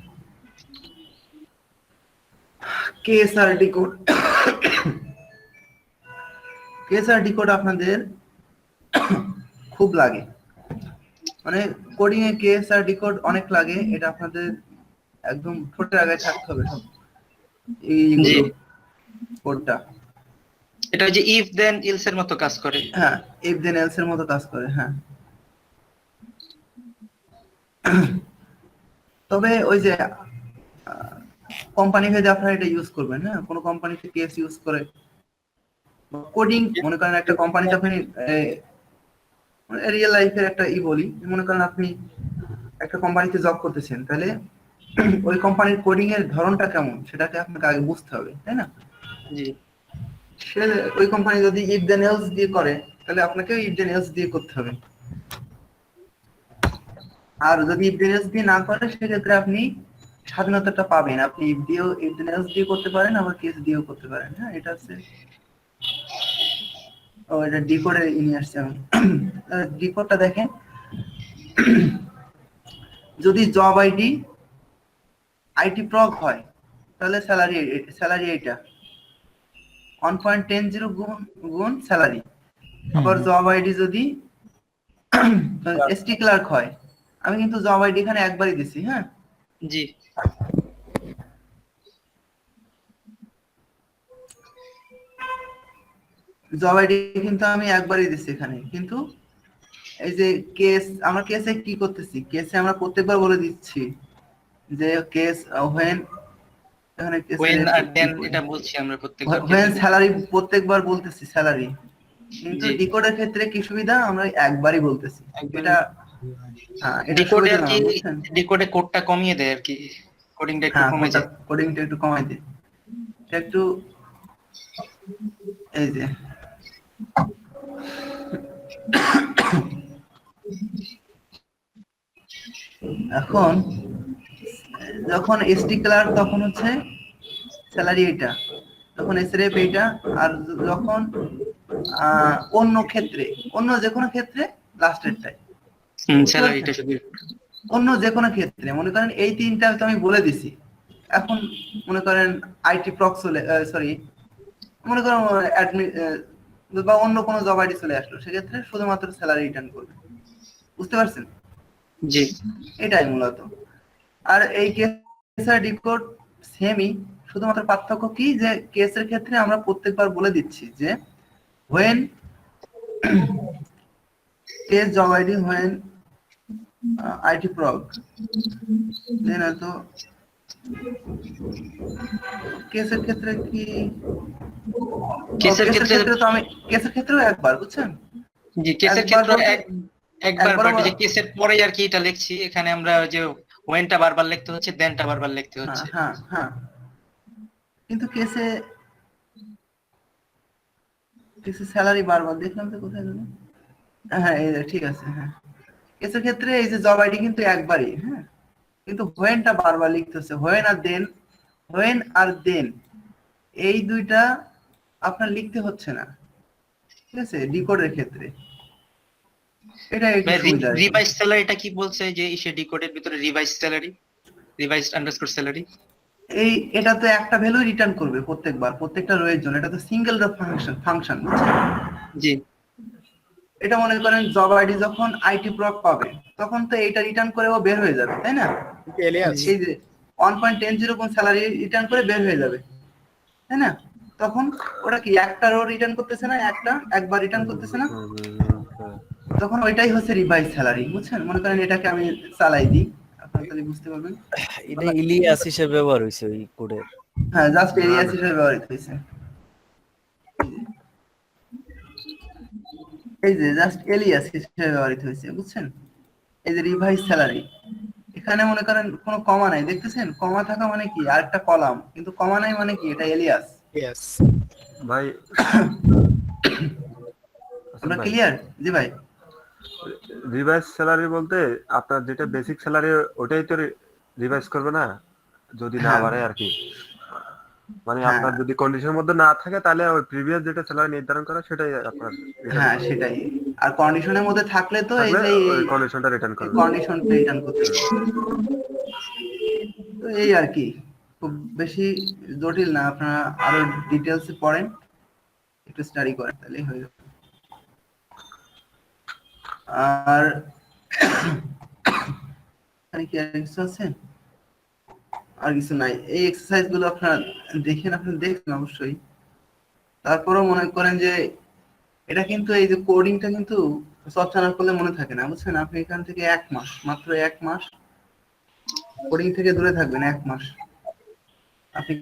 কেএসআরডি কোড, কেএসআরডি কোড আপনাদের খুব লাগে, মানে কোডিং এ কেএসআরডি কোড অনেক লাগে, এটা আপনাদের একদম ঠোঁটের আগে থাকতে হবে সব এইগুলো কোডটা। এটা যে ইফ দেন এলস এর মতো কাজ করে। হ্যাঁ ইফ দেন এলস এর মতো কাজ করে, হ্যাঁ। তবে ওই যে কোম্পানি ভেদে আপনারা এটা ইউজ করবেন, হ্যাঁ কোনো কোম্পানিতে কেএস ইউজ করে কোডিং, মনে করেন একটা কোম্পানিতে আপনি রিয়েল লাইফের একটা বলি, মনে করেন আপনি একটা কোম্পানিতে জব করতেছেন, তাহলে ওই কোম্পানির কোডিং এর ধরনটা কেমন সেটাকে আপনাকে আগে বুঝতে হবে, তাই না? জি, সে ওই কোম্পানি যদি ইফ দেন এলস দিয়ে করে তাহলে আপনাকে ইফ দেন এলস দিয়ে করতে হবে, আর যদি ইফ দেন এলস দিয়ে না করে সেক্ষেত্রে আপনি স্বাধীনতাটা পাবেন, আপনি ইফ দিয়েও ইফ দেন এলস দিয়ে করতে পারেন, আবার কেস দিয়েও করতে পারেন। হ্যাঁ এটা হচ্ছে এটা ডিকোডের নিয়ে আসছে আমি। ডিকোডটা দেখেন, যদি জব আইটি প্রগ হয় তাহলে স্যালারি এটা 1.10 গুণ স্যালারি। আবার জব আইডি যদি এসটি ক্লার্ক হয়, আমি কিন্তু জব আইডি এখানে একবারই দিছি, হ্যাঁ জি, জব আইডি কিন্তু আমি একবারই দিছি এখানে, কিন্তু এই যে কেস, আমরা কেসে কি করতেছি, কেসে আমরা প্রত্যেকবার বলে দিচ্ছি যে কেস হোয়েন, এখানে ওয়েন আর দেন এটা বলছি আমরা প্রত্যেকবার, হোয়েন স্যালারি প্রত্যেকবার বলতেছি স্যালারি, কিন্তু ডিকোডের ক্ষেত্রে কি সুবিধা, আমরা একবারই বলতেছি। এটা এটা ডিকোডে আর কি, ডিকোডে কোডটা কমিয়ে দেয় আর কি, কোডিংটা একটু কমে যায়, কোডিংটা একটু কমাই দেয়, এটা একটু এই যে এখন যখন এসটি ক্লার্ক তখন হচ্ছে স্যালারি এটা, তখন এসআরএফ এইটা, আর যখন অন্য ক্ষেত্রে, অন্য যে কোনো ক্ষেত্রে লাস্টেরটাই, স্যালারিটা শুধু। অন্য যে কোনো ক্ষেত্রে মনে করেন এই তিনটা তো আমি বলে দিছি। এখন মনে করেন আইটি প্রক্স সরি মনে করেন বা অন্য কোনো জব আইডি চলে আসলো, সেক্ষেত্রে শুধুমাত্র স্যালারি রিটার্ন করবে। বুঝতে পারছেন? জি এটাই মূলত। আর এই কেসের ডিকোড সেমই, শুধুমাত্র পার্থক্য কি যে কেসের ক্ষেত্রে আমরা প্রত্যেকবার বলে দিচ্ছি যে when case job ID when IT prog then তো কেসের ক্ষেত্রে কি কেসের ক্ষেত্রে তো আমি কেসের ক্ষেত্রেও একবার, বুঝছেন? জি কেসের একবার ক্ষেত্রে বলতে- একবার একবার বাট যে কেসের পরে আর কি এটা লিখছি, এখানে আমরা যে ওয়েনটা বারবার লিখতে হচ্ছে, দেনটা বারবার লিখতে হচ্ছে। হ্যাঁ হ্যাঁ, কিন্তু কেসে স্যালারি বারবার দেখলাম তো কোথায় গেল। হ্যাঁ এই যে, ঠিক আছে। হ্যাঁ, কেসের ক্ষেত্রে এই যে জব আইডি কিন্তু একবারই, হ্যাঁ, কিন্তু হোয়েনটা বারবার লিখতে হচ্ছে। হোয়েন আর দেন এই দুইটা আপনার লিখতে হচ্ছে না, ঠিক আছে, ডিকোডের ক্ষেত্রে। এটা একটু সুবিধা আর কি। রিভাইজ স্যালারিটা কি বলছে যে সে ডিকোডের ভিতরে revise salary, revise underscore salary, এটা তো একটা ভ্যালু রিটার্ন করবে প্রত্যেকবার, প্রত্যেকটা রো এর জন্য। এটা তো সিঙ্গেল রো ফাংশন, বুঝছেন? জি এটা মনে করেন জব আইডি যখন আইটি প্রক পাবে তখন তো এইটা রিটার্ন করে ও বের হয়ে যাবে, তাই না? এই যে 1.10 কোন স্যালারি রিটার্ন করে বের হয়ে যাবে, তাই না? তখন ওটা কি একটা রো রিটার্ন করতেছে না, একবার রিটার্ন করতেছে না, তখন ওইটাই হচ্ছে রিভাইজ স্যালারি, বুঝছেন? মনে করেন এটাকে আমি চালাই দিই, আপনারা তাহলে বুঝতে পারবেন। এটা ইলিয়াস হিসেবে ব্যবহার হয়েছে ওই কোডের। হ্যাঁ, জাস্ট এরিয়া হিসেবে ব্যবহৃত হয়েছে। এই যে জাস্ট এলিয়াস হিসেবে ব্যবহৃত হয়েছে, বুঝছেন? এই যে রিভাইজ স্যালারি, এখানে মনে করেন কোনো কমা নাই, দেখতেছেন? কমা থাকা মানে কি আরেকটা কলাম, কিন্তু কমা নাই মানে কি এটা এলিয়াস। ভাই আমরা ক্লিয়ার? জি ভাই। রিভাইজ স্যালারি বলতে আপনার যেটা বেসিক স্যালারি ওটাই তো রিভাইজ করবে না, যদি না হ্যাঁ। বাড়ে আর কি। মানে হ্যাঁ। আপনার যদি কন্ডিশনের মধ্যে না থাকে তাহলে ওই প্রিভিয়াস যেটা স্যালারি নির্ধারণ করা সেটাই আপনার হ্যাঁ সেটাই। আর কন্ডিশনের মধ্যে থাকলে তো এই যে ওই কন্ডিশনটা রিটার্ন করবে। কন্ডিশনটা রিটার্ন করতে হবে। তো এই আর কি, খুব বেশি জটিল না, আপনারা আরো ডিটেইলসে পড়েন, একটু স্টাডি করেন, তাহলেই হয়ে যাবে। আর এখানে কি আর কিছু আছে? আর কিছু নাই। এই এক্সারসাইজ গুলো আপনারা দেখেন অবশ্যই। তারপরেও মনে করেন যে এটা কিন্তু এই যে কোডিংটা কিন্তু চর্চা না করলে মনে থাকে না, বুঝছেন? আপনি এখান থেকে মাত্র এক মাস কোডিং থেকে দূরে থাকবেন, 1 মাস, আপনি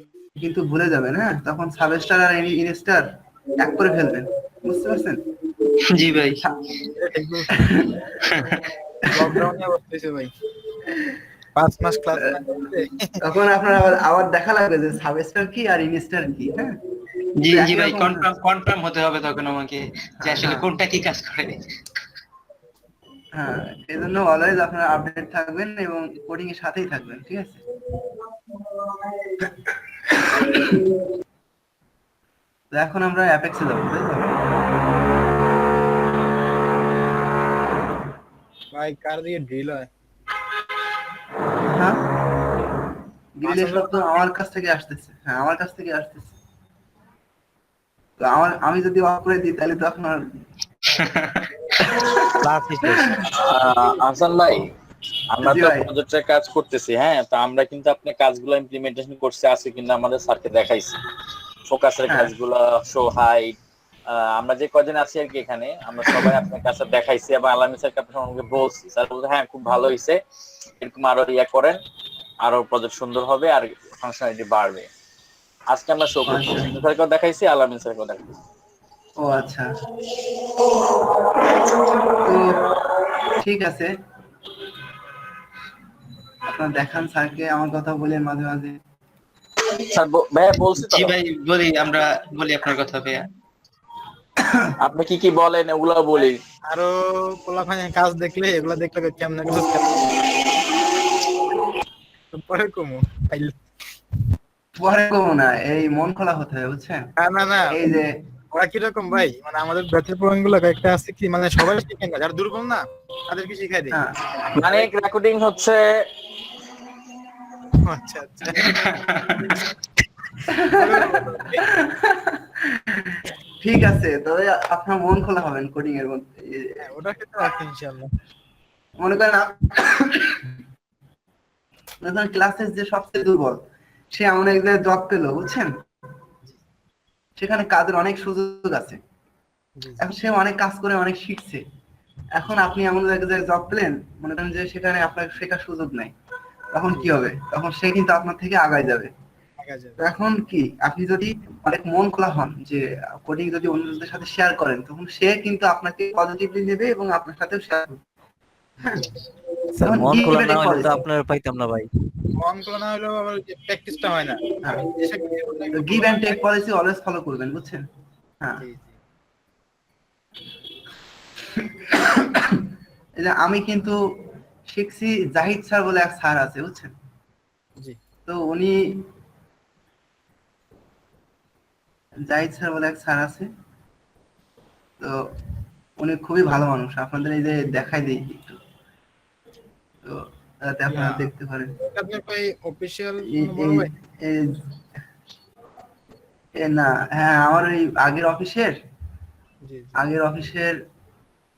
কিন্তু ভুলে যাবেন। হ্যাঁ, তখন সাবস্টার আর ইনস্টার এক করে ফেলবেন, বুঝতে পারছেন? জি ভাই লকডাউনে বসতেছে ভাই 5 মাস ক্লাস না করতে। তখন আপনার আবার দেখা লাগবে যে সাবস্টার কি আর ইনস্টার কি। হ্যাঁ জি একই ভাই, রকম কনফার্ম হতে হবে তখন আমাকে যে আসলে কোনটা কি কাজ করে। হ্যাঁ, এই জন্য অলওয়েজ আপনারা আপডেট থাকবেন এবং কোডিং এর সাথেই থাকবেন, ঠিক আছে? তো এখন আমরা অ্যাপেক্সে যাবো, তাই তো? ভাই কার দিয়ে ড্রিল হয়? হ্যাঁ, গ্রিলের শব্দ আমার কাছ থেকে আসতেছে। হ্যাঁ, আমার কাছ থেকে আসতেছে। তো আমি যদি অফ করে দিই তাহলে তো আপনার ক্লাস হিসেবে আহসান ভাই, আমরা জি তো ভাই। প্রজেক্টের কাজ করতেছি, হ্যাঁ, তো আমরা কিন্তু আপনার কাজগুলো ইমপ্লিমেন্টেশন করছি, আছে কিন্তু আমাদের স্যারকে দেখাইছি ফোকাসের হ্যাঁ। কাজগুলো, শো হাইট, আমরা যে কজন আছি আর কি এখানে, আমরা সবাই আপনার কাছে দেখাইছি এবং আলামিন স্যারকে আপনার সঙ্গে বলছি। স্যার বলতে হ্যাঁ খুব ভালো হয়েছে, এরকম আরো করেন, আরো প্রজেক্ট সুন্দর হবে আর ফাংশনালিটি বাড়বে। আজকে আমরা শো করছি, আচ্ছা। সিন্ধু স্যারকেও দেখাইছি, আলামিন স্যারকেও দেখাইছি। ও আচ্ছা, তো ঠিক আছে, আপনার দেখান স্যারকে, আমার কথা বলেন মাঝে মাঝে। স্যার ভাইয়া বলছি তো, জি ভাই আমরা বলি আপনার কথা ভাইয়া। আপনি কি বলেন ওগুলো বলি। আরো পোলাপাইনের কাজ দেখলে এগুলা দেখলে কেমন পরে কমু পাইলে। পরে কমো না, এই মন খোলা হতে হবে বুঝছেন। না না, এই যে ওরা কিরকম ভাই, মানে আমাদের ব্যাচের প্রবলেম গুলো একটা আছে কি, মানে সবাই শিখে না, যারা দুর্বল না তাদেরকে শিখাই দেয়। হ্যাঁ মানে রেকর্ডিং হচ্ছে। আচ্ছা আচ্ছা, পরে বলবো। ঠিক আছে, তবে আপনার মন খোলা হবেন কোডিং এর মধ্যে। হ্যাঁ, ওটার ক্ষেত্রে আছে ইনশাআল্লাহ। মনে করেন ক্লাসের যে সবচেয়ে দুর্বল, সে এমন এক জায়গায় জব পেলো বুঝছেন, সেখানে কাজের অনেক সুযোগ আছে। জি জি এখন সে অনেক কাজ করে অনেক শিখছে। এখন আপনি এমন এক জায়গায় জব পেলেন, মনে করেন যে সেখানে আপনার শেখার সুযোগ নাই, তখন কি হবে? তখন সে কিন্তু আপনার থেকে আগায় যাবে। আগে যাবে। তো এখন কি, আপনি যদি অনেক মন খোলা হন যে কোডিং যদি অন্যদের সাথে শেয়ার করেন, তখন সে কিন্তু আপনাকে পজিটিভলি নেবে এবং আপনার সাথেও শেয়ার করবে। হ্যাঁ, স্যার এখন মন give খোলা and না take হলে তো policy। আপনার পাইতাম না ভাই। মন খোলা না হলেও আবার প্র্যাকটিসটা হয় না। হ্যাঁ, এসে কিছু তো give and take policy always follow করবেন বুঝছেন। হ্যাঁ, জি জি এই যে আমি কিন্তু শিখছি, জাহিদ স্যার বলে এক স্যার আছে বুঝছেন। জি তো উনি, জাহিদ স্যার বলে এক স্যার আছে, তো উনি খুবই ভালো মানুষ। আপনাদের এই যে দেখাই দিই একটু, তো যাতে আপনারা দেখতে পারেন। আপনার ভাই অফিশিয়াল এই- কোনো বড় এই- ভাই? এই- না, হ্যাঁ, আমার ওই জি জি আগের অফিসের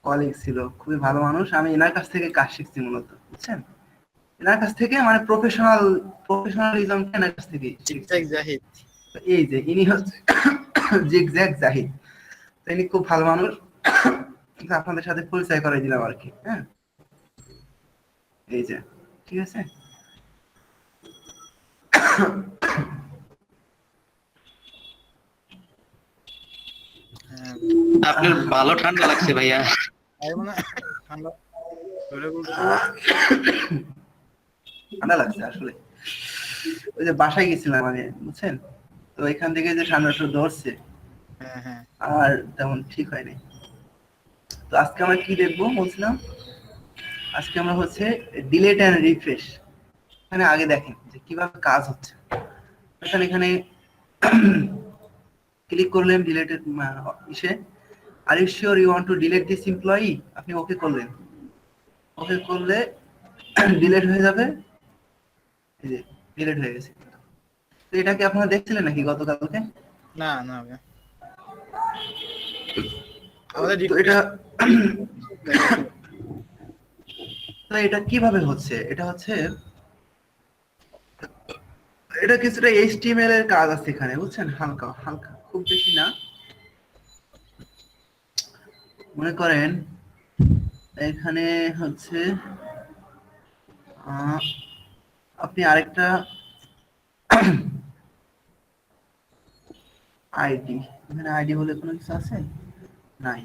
কলিগ ছিল, খুবই ভালো মানুষ। আমি এনার কাছ থেকে কাজ শিখছি মূলত বুঝছেন। এনার কাছ থেকে মানে প্রফেশনালিজমটা এনার কাছ থেকে শিখছি। জিগজ্যাগ জাহিদ। তো এই যে ইনি হচ্ছে জিগজ্যাগ জাহিদ। তো ইনি খুব ভালো মানুষ, তো আপনাদের সাথে পরিচয় করাই দিলাম আর কি। হ্যাঁ, এই যে, ঠিক আছে। হ্যাঁ, আপনার ভালো ঠান্ডা লাগছে ভাইয়া। আর মানে ঠান্ডা ধরে বলতে। ঠান্ডা লাগছে আসলে, ওই যে বাসায় গেছিলাম আমি বুঝছেন, তো এখান থেকে যে ঠান্ডা ধরছে, হ্যাঁ হ্যাঁ আর তেমন ঠিক হয়নি। তো আজকে আমরা কি দেখবো বলছিলাম, আজকে আমরা হচ্ছে ডিলেট এন্ড রিফ্রেশ। এখানে আগে দেখেন যে কিভাবে কাজ হচ্ছে। এখানে ক্লিক করলেন ডিলেটেড ইসে, are you sure you want to delete this employee, আপনি ওকে করলেন। ওকে করলে ডিলেট হয়ে যাবে, এই যে ডিলেট হয়ে গেছে। তো এটা কি আপনারা দেখছিলেন নাকি গতকালকে? না না ভাই, আমাদের তো এটা তো এটা কিভাবে হচ্ছে, এটা হচ্ছে, এটা কিছুটা এইচটিএমএল এর কাজ আছে এখানে বুঝছেন, হালকা হালকা, খুব বেশি না। মনে করেন এখানে হচ্ছে আপনি আরেকটা আইডি, এখানে আইডি বলে কোনো কিছু আছে নাই।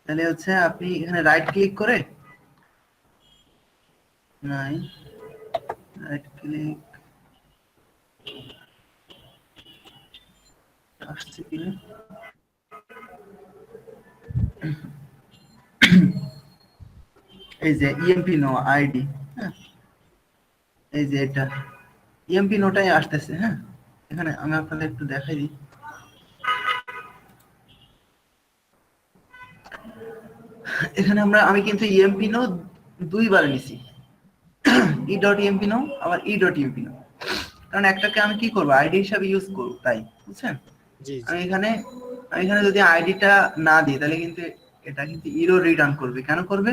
তাহলে হচ্ছে আপনি এখানে রাইট ক্লিক করে, নাই, রাইট ক্লিক আসছে কি না? এই যে ইএমপি নো আইডি, হ্যাঁ, এই যে এটা ইএমপি নোটাই আসতেছে। হ্যাঁ, এখানে আমি আপনাদের একটু দেখাই দিই। এখানে আমি কিন্তু ইএমপি নো দুইবার নিছি, ই ডট ইএমপি নো আবার ই ডট ইএমপি নো, কারণ একটাকে আমি কি করবো আইডি হিসাবে ইউজ করব, তাই বুঝছেন। জি জি আমি এখানে যদি আইডিটা না দিই, তাহলে কিন্তু এটা কিন্তু ইরো রিটার্ন করবে। কেন করবে?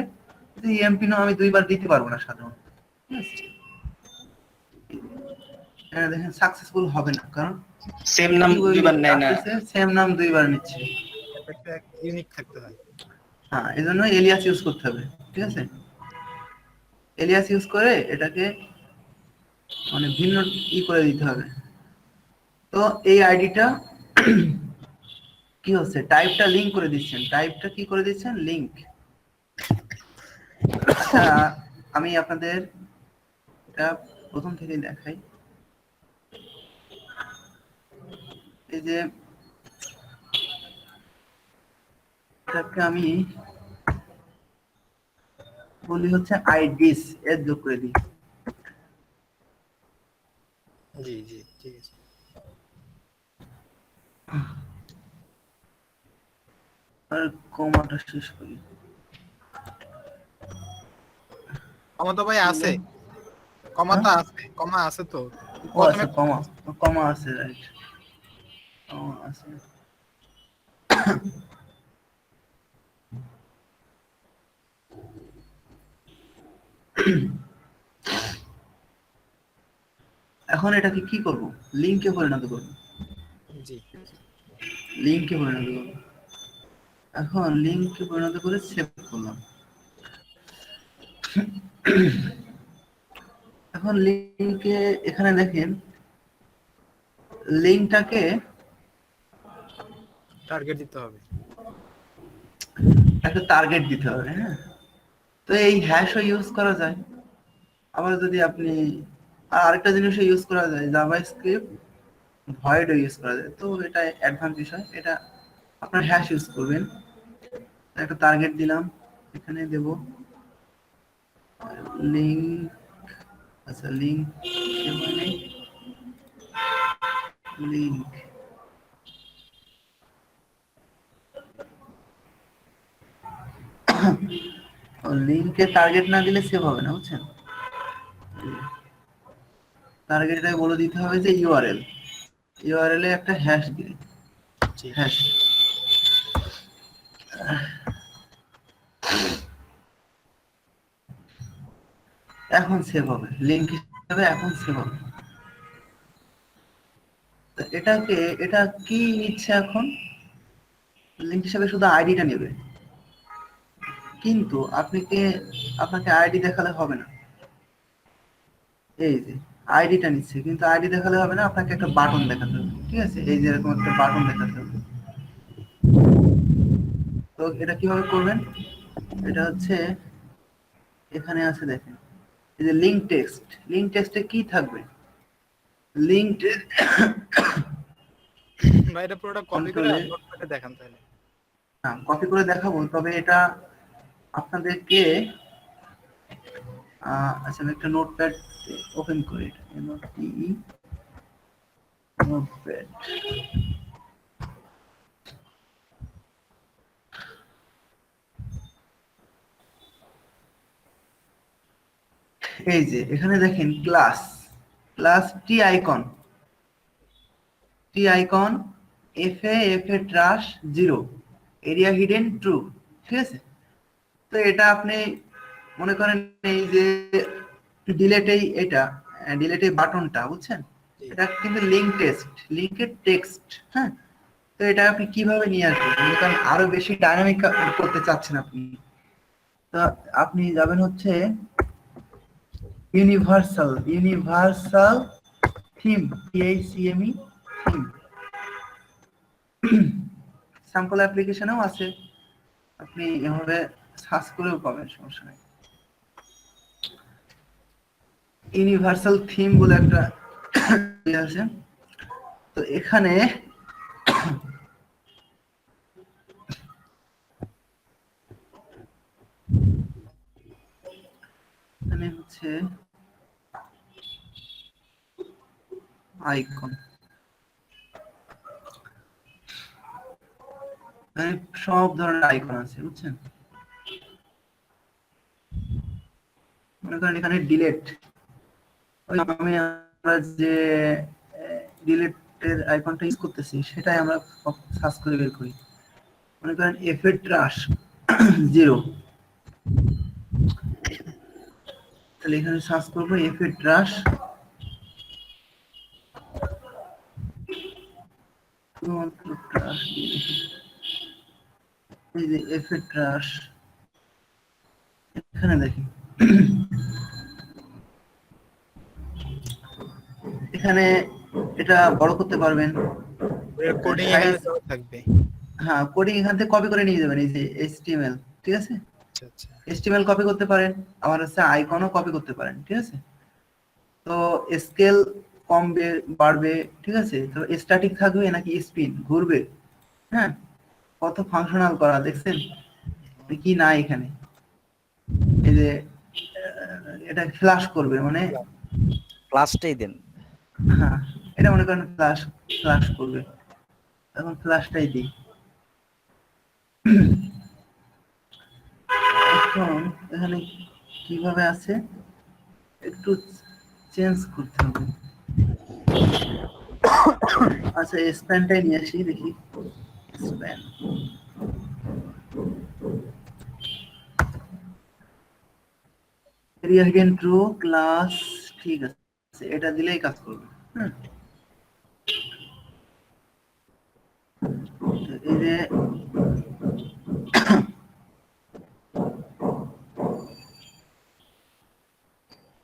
ইএমপি নো আমি দুইবার দিতে পারবো না সাধারণত, ঠিক আছে। এখানে দেখেন সাকসেসফুল হবে না, কারণ সেম নাম দুইবার নেয় না। সেম নাম দুইবার নিচ্ছে। একটা ইউনিক থাকতে হয়। হ্যাঁ, এই জন্য এলিয়াস ইউজ করতে হবে, ঠিক আছে। এলিয়াস ইউজ করে এটাকে মানে ভিন্ন করে দিতে হবে। তো এই আইডিটা কি হচ্ছে, টাইপটা লিংক করে দিচ্ছেন, টাইপটা কি করে দিচ্ছেন, লিংক। আচ্ছা, আমি আপনাদের এটা প্রথম থেকে দেখাই। এই যে এটাকে আমি বলি হচ্ছে আইডিস এর যোগ করে দিই। জি জি ঠিক আছে। আর কমাটা শেষ করি। কমা তো ভাই আছে, কমা হ্যাঁ? তো আছে, কমা আছে তো ও প্রথমে। আচ্ছা, কমা, কমা আছে, রাইট, কমা আছে। এখন এটাকে কি করব? লিঙ্কে পরিণত করব। জি লিঙ্কে পরিণত করব। এখন লিঙ্কে পরিণত করে সেভ করলাম। এখন লিঙ্কে এখানে দেখেন লিঙ্কটাকে টার্গেট দিতে হবে। একটা টার্গেট দিতে হবে, হ্যাঁ। তো এই হ্যাশও ইউজ করা যায়। আবার যদি আপনি আরেকটা জিনিসও ইউজ করা যায়, জাভাস্ক্রিপ্ট ভয়েডও ইউজ করা যায়। তো এটা অ্যাডভান্স বিষয়, এটা আপনার হ্যাশ ইউজ করবেন। একটা টার্গেট দিলাম, এখানে দেব লিঙ্ক। আচ্ছা, লিঙ্ক মানে লিঙ্ক, লিঙ্কে টার্গেট না দিলে সেভ হবে না, বুঝছেন? টার্গেটটাকে বলে দিতে হবে যে ইউআরএল, ইউআরএল এ একটা হ্যাশ দিই, জি হ্যাশ। এখন সেভ হবে, লিঙ্ক হিসেবে এখন সেভ হবে। তো এটাকে, এটা কি নিচ্ছে এখন? লিঙ্ক হিসেবে শুধু আইডিটা নেবে, কিন্তু আপনাকে আইডি দেখালে হবে না। এই যে আইডিটা নিচ্ছে, কিন্তু আইডি দেখালে হবে না, আপনাকে একটা বাটন দেখাতে হবে, ঠিক আছে? এই যে এরকম একটা বাটন দেখাতে হবে। তো এটা কিভাবে করবেন? এটা হচ্ছে এখানে আছে, দেখেন এই যে লিঙ্ক টেক্সট, লিঙ্ক টেক্সটে কি থাকবে? লিঙ্ক ভাই এটা পুরোটা কপি করে কন্ট্রোলে, নোটপ্যাডে দেখান তাহলে। হ্যাঁ কপি করে দেখাবো, তবে এটা আপনাদেরকে আচ্ছা আমি একটা নোটপ্যাড ওপেন করি, নোটপ্যাড। এই যে এখানে দেখেন ক্লাস, ক্লাস টি আইকন, টি আইকন, এফ এ ট্রাশ 0, এরিয়া হিডেন ট্রু, ঠিক আছে? তো এটা আপনি মনে করেন এই যে ডিলেটেই, এটা ডিলেটেই বাটনটা, বুঝছেন? জি এটা কিন্তু লিঙ্ক টেক্সট, লিঙ্কের টেক্সট, হ্যাঁ। তো এটা আপনি কিভাবে নিয়ে আসবেন? মনে করেন আরো বেশি ডাইনামিক করতে চাচ্ছেন আপনি, তো আপনি যাবেন হচ্ছে universal theme, THEME theme. Sample অ্যাপ্লিকেশনেও আছে, আপনি এভাবে সার্চ করেও পাবেন, সমস্যা নেই। ইউনিভার্সাল থিম বলে একটা ইয়ে আছে। তো এখানে এখানে হচ্ছে আইকন, সব ধরনের আইকন আছে, বুঝছেন? মনে করেন এখানে ডিলেট, আমরা যে ডিলেটের আইকনটা ইউজ করতেছি সেটাই আমরা সার্চ করে বের করি। মনে করেন এফ এর ট্রাশ 0, তাহলে এখানে সার্চ করবো এফ এর ট্রাশ, শুধুমাত্র ট্রাশ, এই যে এফ এর ট্রাশ, এখানে দেখি এখানে এটা বড় করতে পারবেন, কোডিং এখানে সাইজ, দেওয়া থাকবে। হ্যাঁ কোডিং এখান থেকে কপি করে নিয়ে যাবেন, এই যে HTML, ঠিক আছে? আচ্ছা আচ্ছা HTML কপি করতে পারেন, আবার হচ্ছে আইকনও কপি করতে পারেন, ঠিক আছে? তো স্কেল কমবে বাড়বে, ঠিক আছে? তো স্ট্যাটিক থাকবে নাকি স্পিন ঘুরবে, হ্যাঁ, কত ফাংশনাল করা দেখছেন কি না এখানে? এই যে এটা ফ্ল্যাশ করবে, মানে ক্লাসটাই দেন। হ্যাঁ, এটা মনে করেন ফ্লাশ ফ্লাশ করবে, এখন ফ্লাশটাই দিই। এখন এখানে কিভাবে আছে একটু চেঞ্জ করতে হবে। আচ্ছা, স্প্যানটাই নিয়ে আসি দেখি। Span area hidden true class, ঠিক আছে, এটা দিলেই কাজ করবে। হুম, তো এই যে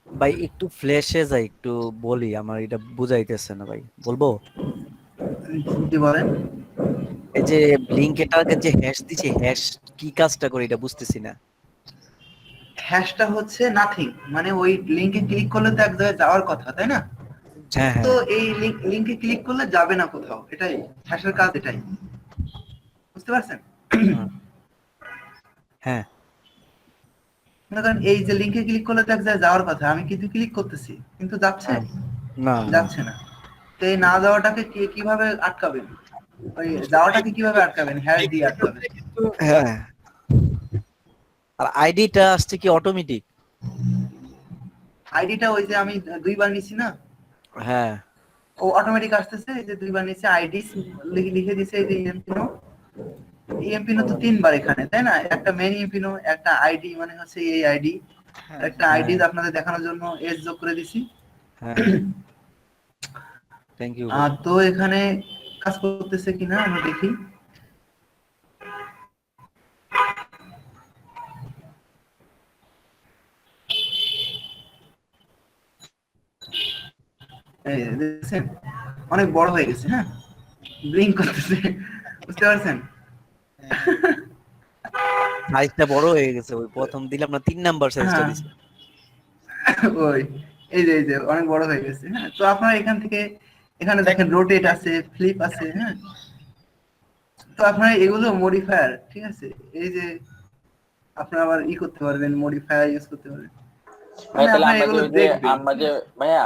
ভাই একটু ফ্ল্যাশে যাই, একটু বলি, আমার এটা বুঝাইতেছে না ভাই, বলবো? কি বলেন? এই যে ব্লিঙ্কেটাকে যে হ্যাশ দিছে, হ্যাশ কি কাজটা করে এটা বুঝতেছি না। হ্যাশটা হচ্ছে নাথিং, মানে ওই লিংকে ক্লিক করলে তো এক জায়গায় যাওয়ার কথা, তাই না? হ্যাঁ তো হ্যাঁ এই লিংকে ক্লিক করলে যাবে না কোথাও, এটাই হ্যাশের কাজ, এটাই। বুঝতে পারছেন? হ্যাঁ হ্যাঁ মনে করেন এই যে লিংকে ক্লিক করলে তো এক জায়গায় যাওয়ার কথা, আমি কিন্তু ক্লিক করতেছি কিন্তু যাচ্ছে হ্যাঁ। না না যাচ্ছে না। তো এই না যাওয়াটাকে কিভাবে আটকাবেন? ওই যাওয়াটাকে কিভাবে আটকাবেন? হ্যাশ দিয়ে আটকাবেন। কিন্তু হ্যাঁ, আর আইডিটা আসছে কি অটোমেটিক? আইডিটা ওই যে আমি দুইবার নিছি না, হ্যাঁ ও অটোমেটিক আসতেছে। এই যে দুইবার নিচে আইডি লিখে দিছে, এই যে ইএমপিনো, ইএমপিনো তো তিনবার এখানে, তাই না? একটা মেন ইএমপিনো, একটা আইডি মানে হচ্ছে এই আইডি, হ্যাঁ, একটা আইডি আপনাদের দেখানোর জন্য এস যোগ করে দিছি। হ্যাঁ, থ্যাংক ইউ ভাই। তো এখানে কাজ করতেছে কিনা আমরা দেখি। এই দেখছেন অনেক বড় হয়ে গেছে, হ্যাঁ, ব্লিঙ্ক করতেছে, বুঝতে পারছেন? সাইজটা বড় হয়ে গেছে, ওই প্রথম দিলাম না 3 নাম্বার সাইজটা হ্যাঁ, দিছে। ওই এই যে অনেক বড় হয়ে গেছে। হ্যাঁ, তো আপনারা এখান থেকে এখানে দেখেন রোটেট আছে, ফ্লিপ আছে। হ্যাঁ, তো আপনারা এগুলো মডিফায়ার, ঠিক আছে, এই যে আপনারা আবার করতে পারবেন, মডিফায়ার ইউজ করতে পারবেন। ভাই মানে তাহলে আপনারা এগুলো দেখবেন। ভাইয়া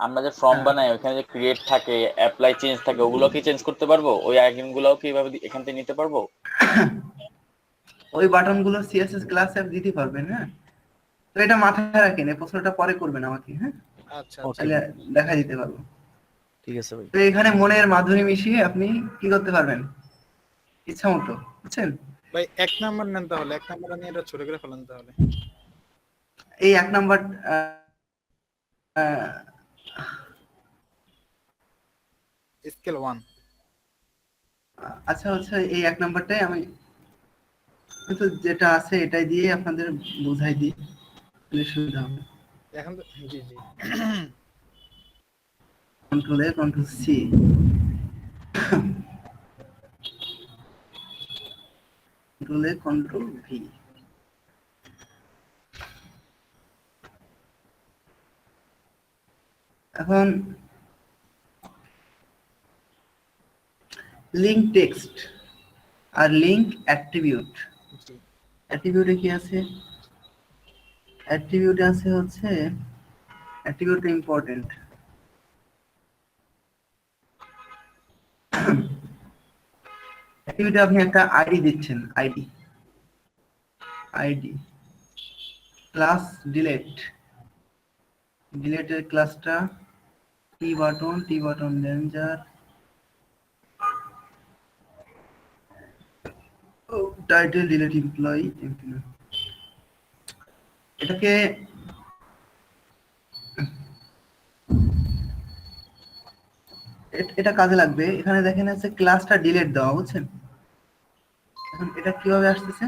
আমরা যে ফর্ম হ্যাঁ, বানাই ওখানে যে ক্রিয়েট থাকে, অ্যাপ্লাই চেঞ্জ থাকে, ওগুলো কি চেঞ্জ করতে পারবো? ওই আইটেম গুলোও কি এভাবে এখান থেকে নিতে পারবো? ওই বাটন গুলো সিএসএস ক্লাস অ্যাপ দিতে পারবেন। হ্যাঁ, তো এটা মাথায় রাখেন, এই প্রশ্নটা পরে করবেন আমাকে। হ্যাঁ, আচ্ছা ওকে তাহলে ভাই, দেখা দিতে পারবো। ঠিক আছে ভাই। তো এখানে মনের মাধুরী মিশিয়ে আপনি কি করতে পারবেন ইচ্ছা মতো, বুঝছেন? ভাই, 1 নাম্বার নেন তাহলে, 1 নাম্বার নিয়ে এটা ছোট করে ফেলেন তাহলে। এই 1 নাম্বার স্কেল 1। আচ্ছা আচ্ছা, এই 1 নাম্বারটাই আমি কিন্তু যেটা আছে এটাই দিয়ে আপনাদের বুঝাই দিই, তাহলে সুবিধা হবে। এখন তো জি জি কন্ট্রোল এ, কন্ট্রোল সি, কন্ট্রোল এ, কন্ট্রোল ভি। এখন লিংক টেক্সট আর লিংক অ্যাট্রিবিউট। জি অ্যাট্রিবিউটে কি আছে? অ্যাট্রিবিউটে আছে হচ্ছে, অ্যাট্রিবিউট ইম্পর্টেন্ট। অ্যাট্রিবিউটে আপনি একটা আইডি দিচ্ছেন, আইডি আইডি ক্লাস ডিলেট, ডিলেটের ক্লাসটা টি button ranger, title delete employee, এটাকে এটা কাজে লাগবে। এখানে দেখেন আছে ক্লাসটা ডিলেট দেওয়া, বুঝছেন? এখন এটা কিভাবে আসতেছে?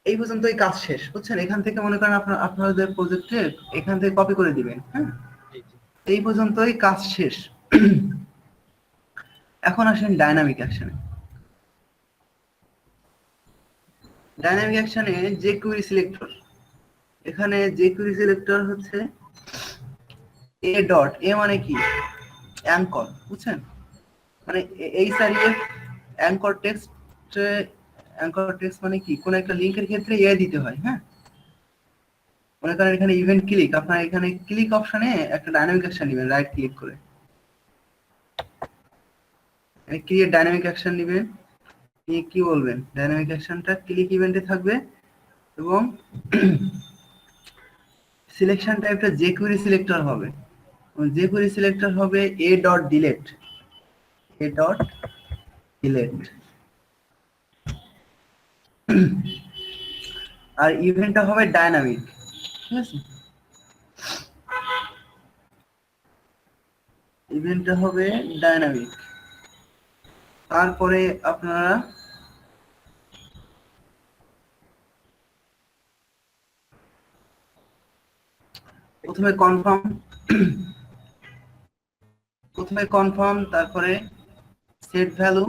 এই পর্যন্তই কাজ শেষ, বুঝছেন? এখান থেকে মনে করেন আপনাদের প্রজেক্টে এখান থেকে কপি করে দিবেন। হ্যাঁ, জি জি এই পর্যন্তই কাজ শেষ। এখন আসেন ডাইনামিক অ্যাকশনে। ডাইনামিক অ্যাকশনে jQuery সিলেক্টর, এখানে jQuery সিলেক্টর হচ্ছে এ ডট, এ মানে কি? অ্যাঙ্কর, বুঝছেন? মানে এইচআরইএফ অ্যাঙ্কর টেক্সট, অ্যাঙ্কর টেক্সট মানে কি? কোন একটা লিংকের ক্ষেত্রে এ দিতে হয়। হ্যাঁ, মনে করেন এখানে ইভেন্ট ক্লিক, আপনার এখানে ক্লিক অপশনে একটা ডাইনামিক অ্যাকশন নেবেন রাইট ক্লিক করে, ক্রিয়েট ডাইনামিক অ্যাকশন নেবেন, নিয়ে কি বলবেন ডাইনামিক অ্যাকশনটা ক্লিক ইভেন্টে থাকবে এবং সিলেকশন টাইপটা jQuery সিলেক্টর হবে, jQuery সিলেক্টর হবে a.delete, আর ইভেন্টটা হবে ডাইনামিক, ঠিক আছে, ইভেন্টটা হবে ডাইনামিক। তারপরে আপনারা প্রথমে কনফার্ম, তারপরে সেট ভ্যালু।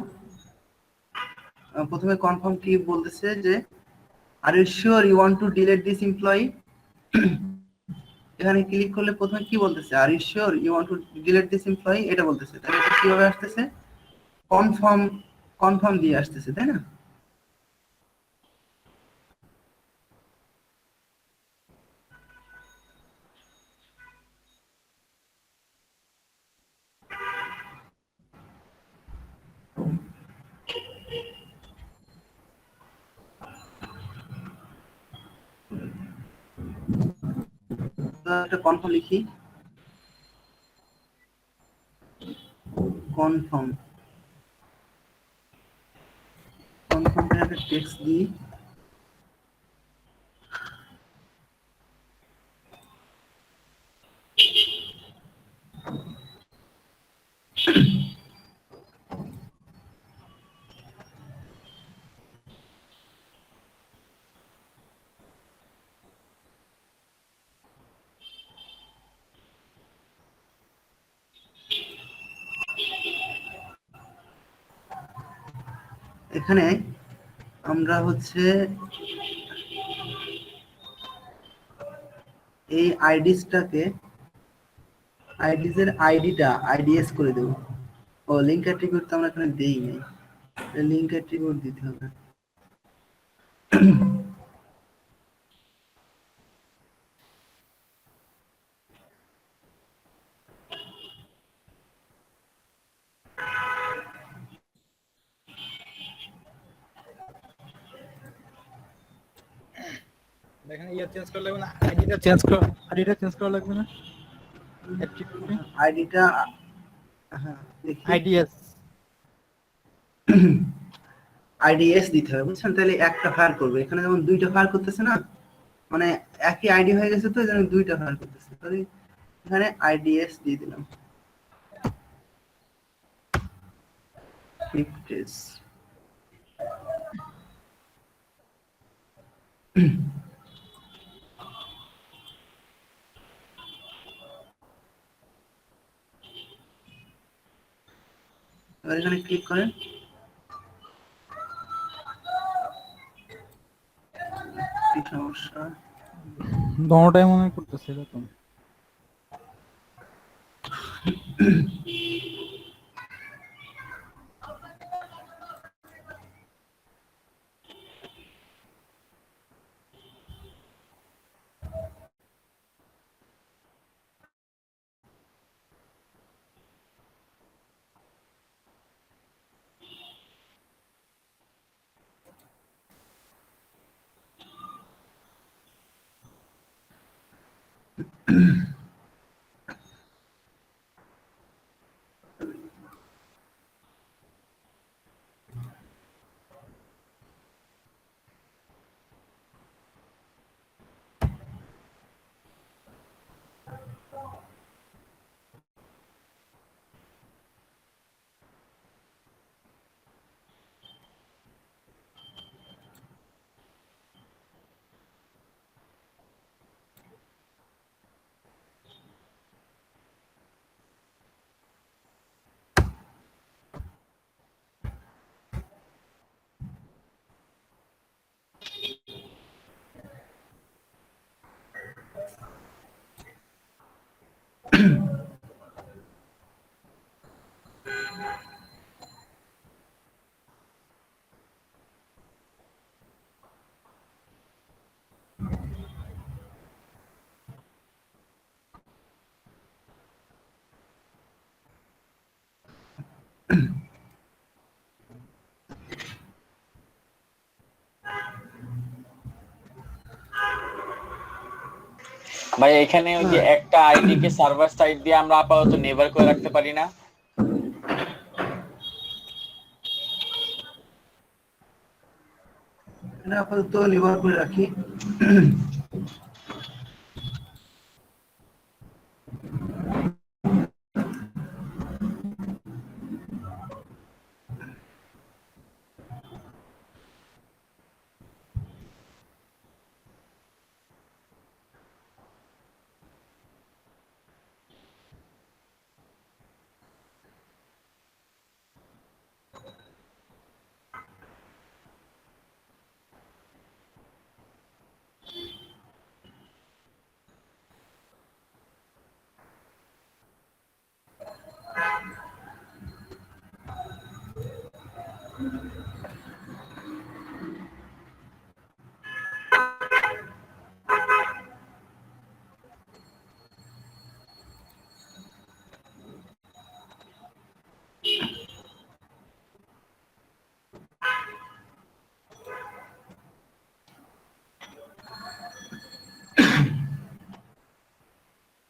প্রথমে কনফার্ম কি বলতেছে যে are you sure you want to delete this employee, এখানে ক্লিক করলে প্রথমে কি বলতেছে are you sure you want to delete this employee, এটা বলতেছে, তাহলে এটা কিভাবে আসতেছে কনফার্ম দিয়ে আসতেছে, তাই না? একটা কনফার্ম লিখি, কনফার্ম একটা টেক্সট দিই, এখানে আমরা হচ্ছে এই আইডিসটাকে আইডিস এর আইডিটা আইডিএস করে দেব। ও লিংক অ্যাট্রিবিউট তো আমরা এখানে দেই নাই, লিংক অ্যাট্রিবিউট দিতে হবে। এখানে ইয়ে চেঞ্জ করা লাগবে না, আইডিটা চেঞ্জ করা লাগবে না, আইডিটা হ্যাঁ দেখি আইডিএস আইডিএস দিতে হবে, বুঝছেন? তাহলে একটা ফায়ার করবে, এখানে যেমন দুইটা ফায়ার করতেছে না, মানে একই আইডি হয়ে গেছে তো যেন দুইটা ফায়ার করতেছে, তাহলে এখানে আইডিএস দিয়ে দিলাম। ফিফটিস এবার এখানে ক্লিক করেন, কি সমস্যা? দোনোটাই মনে হয় করতেছে এরকম। ভাই এখানে ওই যে একটা আইডি কে সার্ভার সাইড দিয়ে আমরা আপাতত নেভার করে রাখতে পারি না? এটা আপাতত নির্ভর করে রাখি।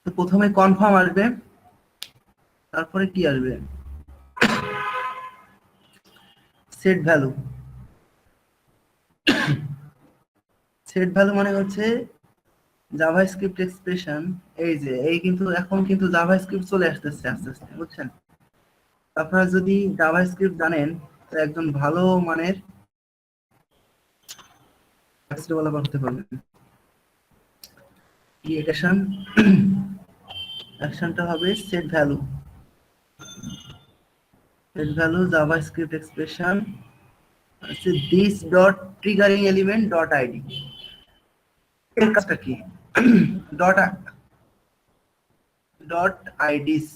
তো প্রথমে কনফার্ম আসবে, তারপরে কি আসবে, সেট ভ্যালু। সেট ভ্যালু মানে হচ্ছে জাভাস্ক্রিপ্ট এক্সপ্রেশন। এই যে এই কিন্তু এখন কিন্তু জাভাস্ক্রিপ্ট চলে আসতেছে আস্তে আস্তে, বুঝছেন? আপনারা যদি জাভাস্ক্রিপ্ট জানেন তো একজন ভালো মানের ডেভেলপার হতে পারবেন। কি অ্যাকশনটা হবে set value. Set value JavaScript expression হচ্ছে this dot triggering element dot ID. এর কাজটা কি? Dot dot IDs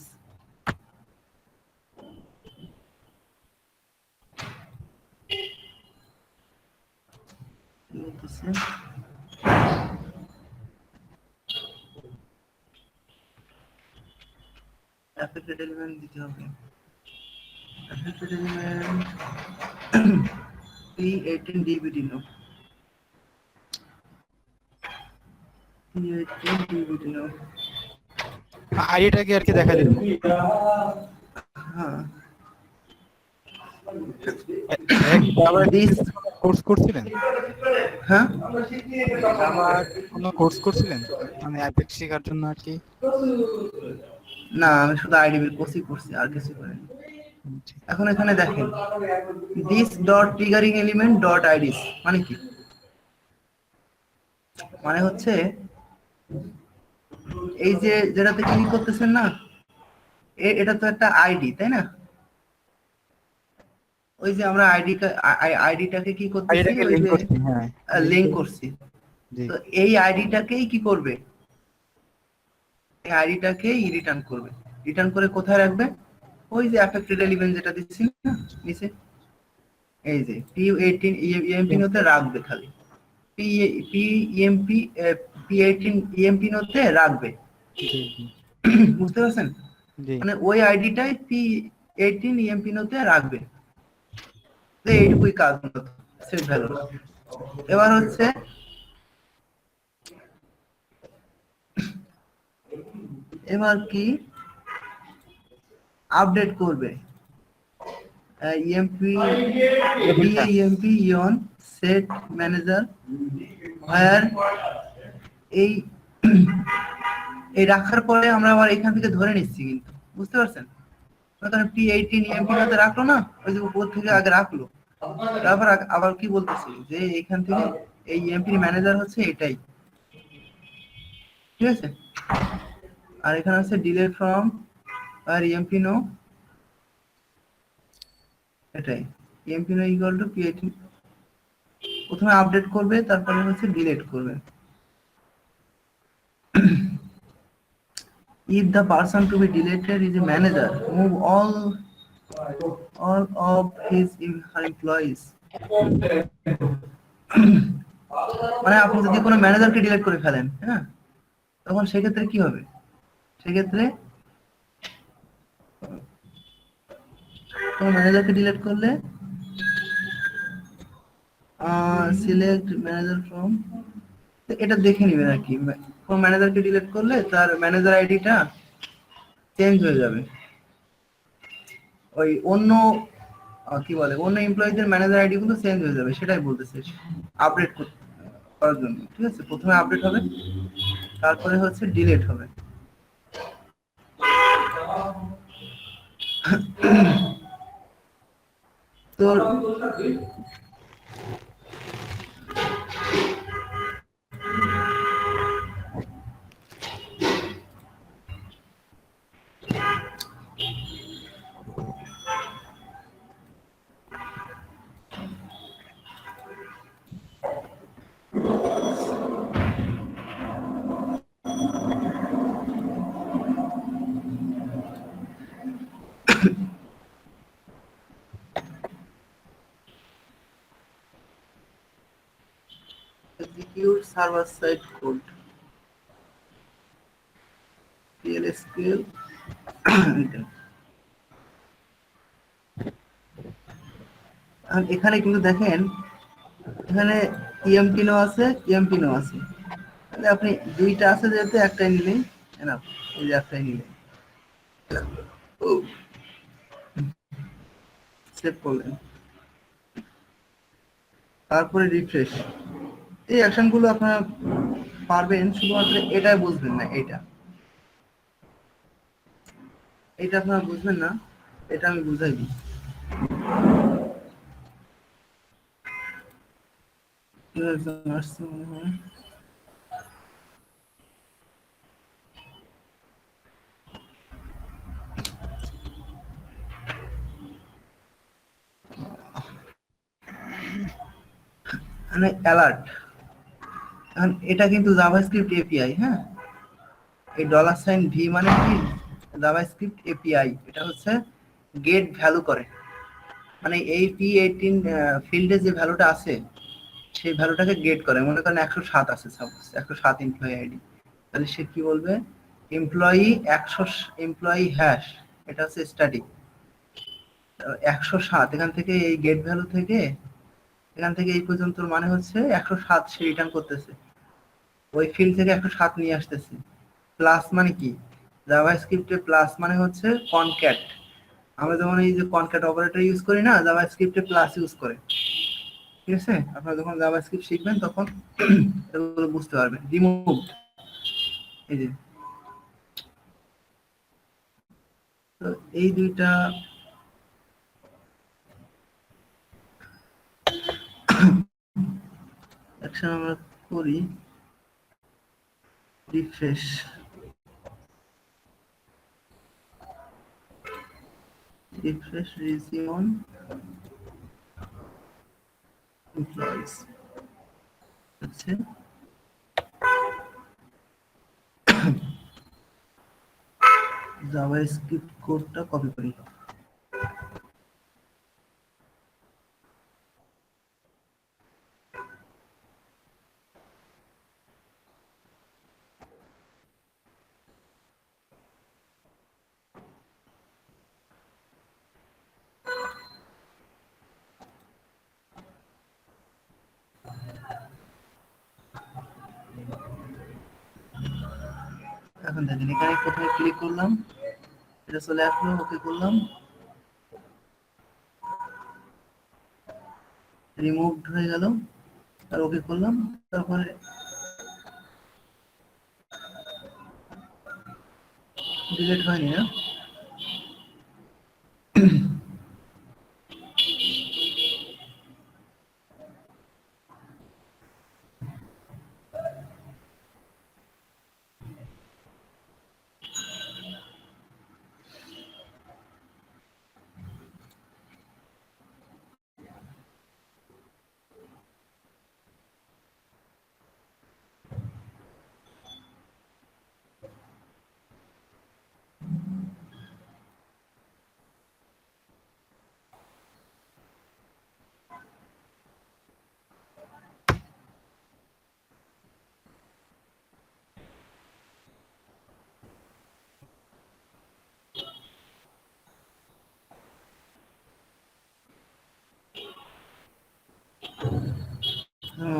affected element দিতে হবে। Affected element P18 DBT no, P18 DBT no. আইডিটাকে আর কি দেখা দিন। হ্যাঁ, কোর্স করছিলেন? হ্যাঁ, আবার কোনো কোর্স করছিলেন মানে অ্যাপেক্স শেখার জন্য আর কি? না আমি শুধু আইডিবির কোর্সই করছি, আর কিছু করিনি। এখন এখানে দেখেন this dot triggering element dot IDs মানে কি? মানে হচ্ছে এই যে যেটাতে ক্লিক করতেছেন না, এটা তো একটা আইডি, তাই না? ওই যে আমরা আইডিটাকে কি করতেছি, আইডিটাকে ওই লিংক যে করছি, হ্যাঁ লিংক করছি। জি তো এই আইডিটাকেই কি করবে, এই আইডিটাকেই রিটার্ন করবে। রিটার্ন করে কোথায় রাখবে? ওই যে অ্যাফেক্টেড এলিমেন্ট যেটা দিচ্ছি না নিচে, এই যে P18 EMP নোতে রাখবে, খালি P18 EMP নোতে রাখবে। জি জি বুঝতে পারছেন? জি মানে ওই আইডিটাই P18 EMP নোতে রাখবে। তো এইটুকুই কাজ মূলত সেট ভ্যালু। এবার হচ্ছে এবার কি আপডেট করবে EMP EMP in set manager where এই এই রাখার পরে আমরা আবার এখান থেকে ধরে নিচ্ছি, কিন্তু বুঝতে পারছেন? কারণ P18 ইএমপি মধ্যে রাখলো না, ওই যে উপর থেকে আগে রাখলো, তারপর আবার কি বলতেছি যে এখান থেকে এই ইএমপি ম্যানেজার হচ্ছে এটাই, ঠিক আছে? আর এখানে আছে ডিলেট ফ্রম আর ইএমপি নো, এটাই EMP no equal to P18। প্রথমে আপডেট করবে, তারপরে হচ্ছে ডিলিট করবে। If the person to be deleted is a manager, move all of his her employees. মানে আপনি যদি কোনো ম্যানেজারকে ডিলিট করে ফেলেন, হ্যাঁ, তখন সেক্ষেত্রে কি হবে? সেক্ষেত্রে কোনো ম্যানেজারকে ডিলিট করলে সিলেক্ট ম্যানেজার ফ্রম, এটা দেখে নেবেন আর কি, কোন ম্যানেজারকে ডিলিট করলে তার ম্যানেজার আইডিটা চেঞ্জ হয়ে যাবে, ওই অন্য কি বলে অন্য এমপ্লয়ীদের ম্যানেজার আইডি গুলো চেঞ্জ হয়ে যাবে, সেটাই বলতেছে আপডেট করার জন্য। ঠিক আছে, প্রথমে আপডেট হবে, তারপরে হচ্ছে ডিলিট হবে। তো execute server side code PLSQL আর এখানে কিন্তু দেখেন এখানে EM পিনও আছে, EM পিনও আছে, তাহলে আপনি দুইটা আছে যেহেতু একটাই নিলেই এনাফ, এই যে একটাই নিলেই সেভ করলেন, তারপরে রিফ্রেশ। এই অ্যাকশন গুলো আপনারা পারবেন, শুধুমাত্র এটাই বুঝবেন না, এটা আপনারা বুঝবেন না, এটা আমি বুঝাই দিই। মানে অ্যালার্ট, এটা কিন্তু জাভাস্ক্রিপ্ট এপিআই। হ্যাঁ, এই $V মানে কি? জাভাস্ক্রিপ্ট এপিআই, এটা হচ্ছে গেট ভ্যালু করে, মানে এই P18 ফিল্ডে যে ভ্যালুটা আছে সেই ভ্যালুটাকে গেট করে। মনে করেন 107 আছে, সাপোজ 107 এমপ্লয়ি আইডি, তাহলে সে কি বলবে, এমপ্লয়ি 100 এমপ্লয়ি হ্যাশ, এটা হচ্ছে স্ট্যাটিক 107, এখান থেকে এই গেট ভ্যালু থেকে এখান থেকে এই পর্যন্ত মানে হচ্ছে 107 সে রিটার্ন করতেছে, ওই ফিল্ড থেকে 107 নিয়ে আসতেছে। প্লাস মানে কি, জাভাস্ক্রিপ্টে প্লাস মানে হচ্ছে কনক্যাট, আমরা যেমন এই যে কনক্যাট অপারেটর ইউজ করি না, জাভাস্ক্রিপ্টে প্লাস ইউজ করে। ঠিক আছে, আপনারা যখন জাভাস্ক্রিপ্ট শিখবেন তখন এগুলো বুঝতে পারবেন। রিমুভ, এই যে তো এই দুইটা অ্যাকশন আমরা করি। রিফ্রেশ, resume employees, আচ্ছা জাভাস্ক্রিপ্ট কোডটা কপি করি। এখন দেখেন এখানে প্রথমে ক্লিক করলাম, এটা চলে আসলো, ওকে করলাম, রিমুভড হয়ে গেল, আর ওকে করলাম, তারপরে ডিলিট হয়নি না।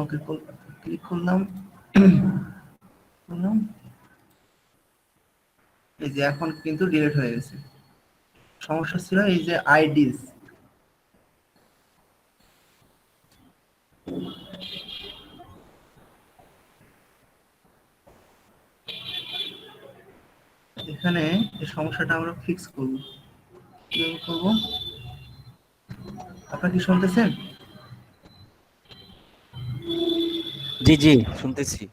ওকে ক্লিক করলাম, করলাম এই যে এখন কিন্তু ডিলিট হয়ে গেছে। সমস্যা ছিল এই যে আইডিস, এখানে এই সমস্যাটা আমরা ফিক্স করব। কিভাবে করব? আপনারা কি শুনতেছেন? জি জি, শুনতেছি।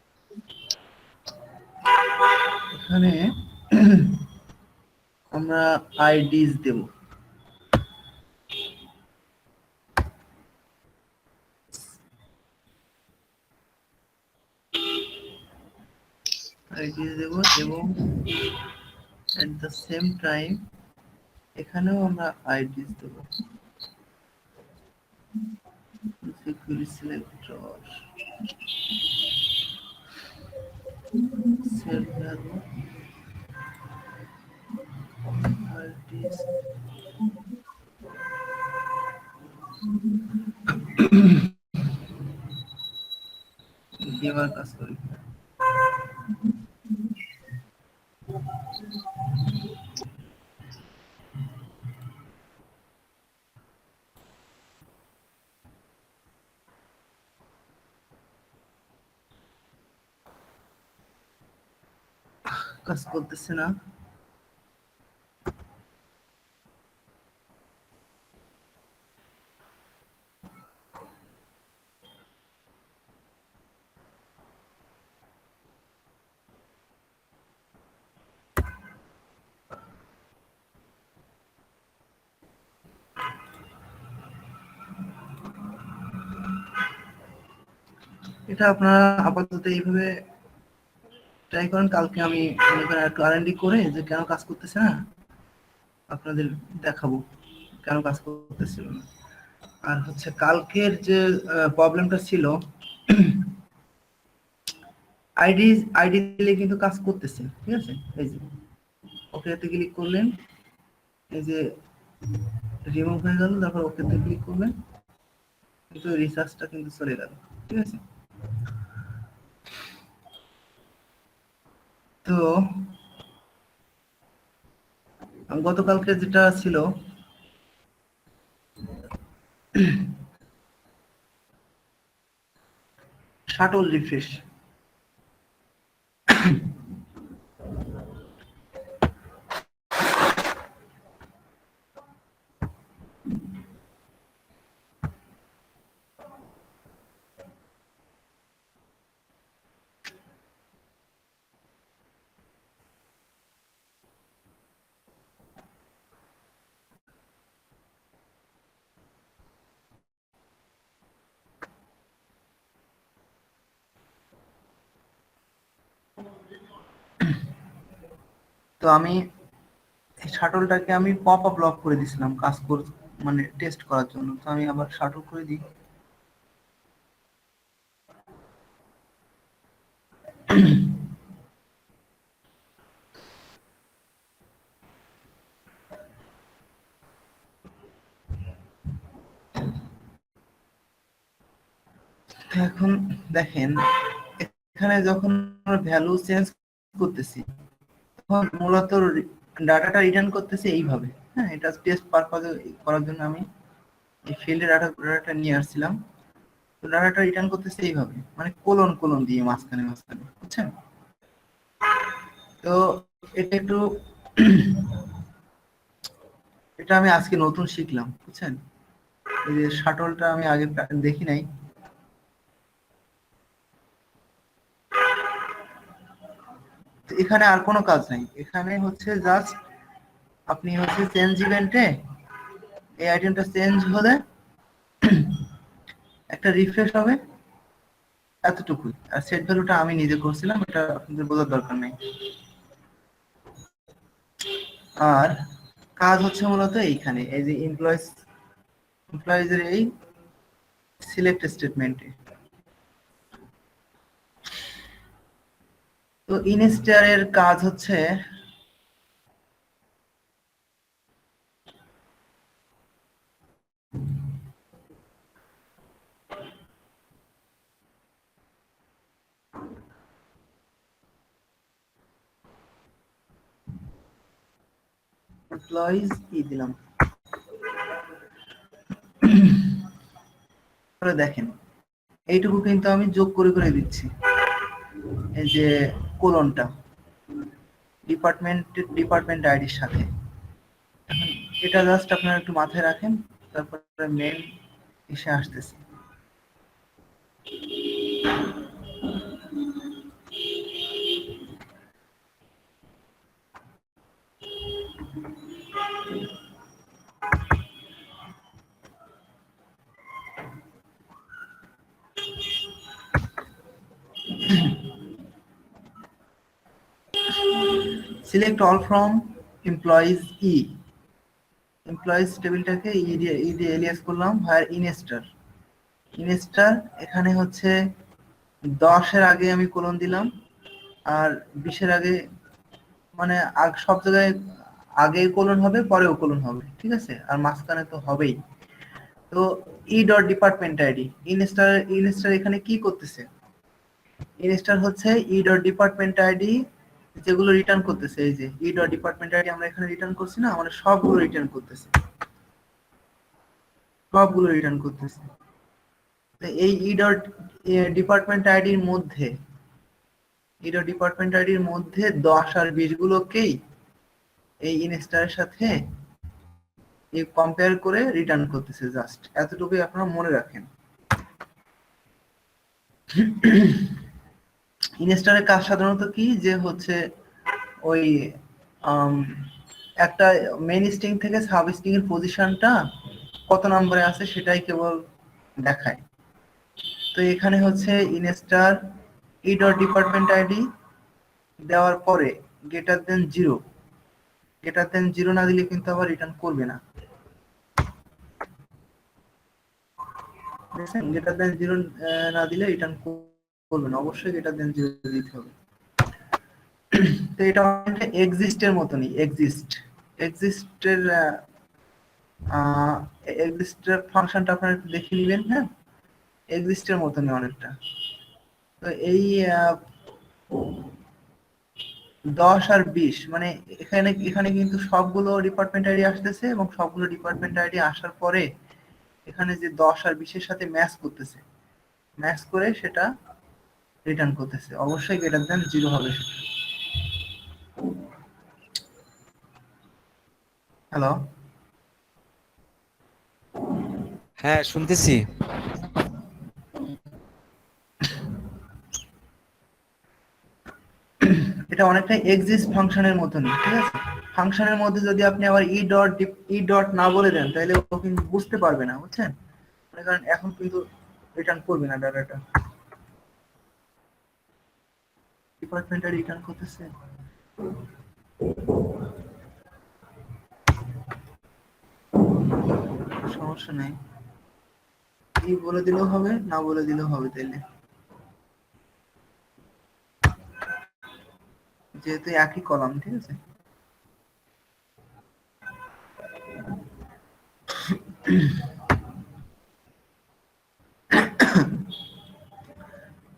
এখানে আমরা আইডিস দেব। আইডিস দেব এবং at the same time এখানেও আমরা আইডিস দেব। security selector set value আইডিস এবার কাজ করি। কাজ করতেছে না। এটা আপনারা আপাতত এইভাবে ট্রাই করেন। কালকে আমি মনে করেন একটু আর&ডি করে যে কেন কাজ করতেছে না আপনাদের দেখাবো, কেন কাজ করতেছিল না। আর হচ্ছে কালকের যে প্রবলেমটা ছিল, আইডি দিলে কিন্তু কাজ করতেছে, ঠিক আছে। এই যে ওকেতে ক্লিক করলেন, এই যে রিমুভ হয়ে গেল, তারপর ওকেতে ক্লিক করবেন, কিন্তু রিসার্চটা কিন্তু চলে গেল, ঠিক আছে। তো গতকালকে যেটা ছিল শাটল রিফ্রেশ, তো আমি এই শাটলটাকে আমি পপ আপ লক করে দিয়েছিলাম কাজ কর মানে টেস্ট করার জন্য। তো আমি আবার শাটল করে দিই। এখন দেখেন এখানে যখন আমরা ভ্যালু চেঞ্জ করতেছি তখন মূলত ডাটাটা রিটার্ন করতেছি এইভাবে। হ্যাঁ, এটা টেস্ট পারপাজে করার জন্য আমি এই ফিল্ডে ডাটাটা নিয়ে আসছিলাম। তো ডাটাটা রিটার্ন করতেছি এইভাবে, মানে কোলন কোলন দিয়ে মাঝখানে মাঝখানে, বুঝছেন? তো এটা একটু এটা আমি আজকে নতুন শিখলাম, বুঝছেন। এই যে শাটলটা আমি আগে দেখি নাই। তো এখানে আর কোনো কাজ নাই, এখানে হচ্ছে জাস্ট আপনি হচ্ছে চেঞ্জ ইভেন্টে এই আইটেমটা চেঞ্জ হলে একটা রিফ্রেশ হবে, এতটুকুই। আর সেট ভ্যালুটা আমি নিজে করছিলাম, এটা আপনাদের বোঝার দরকার নেই। আর কাজ হচ্ছে মূলত এইখানে, এই যে এমপ্লয়িজের এই সিলেক্ট স্টেটমেন্টে। তো ইনস্টারের কাজ হচ্ছে এমপ্লয়িজ ই দিলাম। তাহলে দেখেন এইটুকু কিন্তু আমি যোগ করে করে দিচ্ছি, এই যে কোলনটা ডিপার্টমেন্ট আইডির সাথে। এখন এটা জাস্ট আপনারা একটু মাথায় রাখেন, তারপরে মেন এসে আসতেছে। Select all from employees E, employees টেবিলটাকে ই দিয়ে এলিয়াস করলাম, ভায়ার ইনস্টার এখানে হচ্ছে 10-এর আগে আমি কোলন দিলাম, আর 20-এর আগে, মানে সব জায়গায় আগে কোলন হবে পরেও কোলন হবে, ঠিক আছে, আর মাঝখানে তো হবেই। তো ই ডট ডিপার্টমেন্ট আইডি, ইনস্টার এখানে কি করতেছে, ইনস্টার হচ্ছে ই ডট ডিপার্টমেন্ট আইডি যেগুলো রিটার্ন করতেছে, এই যে ই ডট ডিপার্টমেন্ট আইডি আমরা এখানে রিটার্ন করছি না, মানে সবগুলো রিটার্ন করতেছে, সবগুলো রিটার্ন করতেছে। এই ই ডট ডিপার্টমেন্ট আইডির মধ্যে, ই ডট ডিপার্টমেন্ট আইডির মধ্যে 10 আর 20 গুলোকেই এই ইনস্টারের সাথে এই কম্পেয়ার করে রিটার্ন করতেছে, জাস্ট এতটুকুই আপনারা মনে রাখেন। ইনস্টারের কাজ সাধারণত কি, যে হচ্ছে ওই একটা মেইন স্ট্রিং থেকে সাব স্ট্রিং এর পজিশনটা কত নম্বরে আছে সেটাই কেবল দেখায়। তো এখানে হচ্ছে ইনস্টার ই ডট ডিপার্টমেন্ট আইডি দেওয়ার পরে গ্রেটার দেন 0, গ্রেটার দেন 0 না দিলে কিন্তু আবার রিটার্ন করবে না, বুঝছেন? গ্রেটার দেন 0 না দিলে রিটার্ন করবে না, অবশ্যই গ্রেটার দেন 0 দিতে হবে। তো এটা এক্সিস্টের মতনই, এক্সিস্টের ফাংশনটা আপনারা একটু দেখে নেবেন। হ্যাঁ, এক্সিস্টের মতনই অনেকটা। তো এই 10 আর 20, মানে এখানে কিন্তু সবগুলো ডিপার্টমেন্ট আইডি আসতেছে, এবং সবগুলো ডিপার্টমেন্ট আইডি আসার পরে এখানে যে 10 আর 20 এর সাথে ম্যাচ করতেছে, ম্যাচ করে সেটা রিটার্ন করতেছে, অবশ্যই গ্রেটার দেন 0 হবে সেটা। হ্যালো, হ্যাঁ শুনতেছি। এটা অনেকটা এক্সিস্ট ফাংশনের মতনই, ঠিক আছে। ফাংশনের মধ্যে যদি আপনি আবার ই ডট না বলে দেন, তাহলে ও কিন্তু বুঝতে পারবে না, বুঝছেন? কারণ এখন কিন্তু রিটার্ন করবে না ডাটাটা, ডিপার্টমেন্টে রিটার্ন করতেছে। সমস্যা নাই, ই বলে দিলেও হবে, না বলে দিলেও হবে, তাইলে যেহেতু একই কলাম, ঠিক আছে।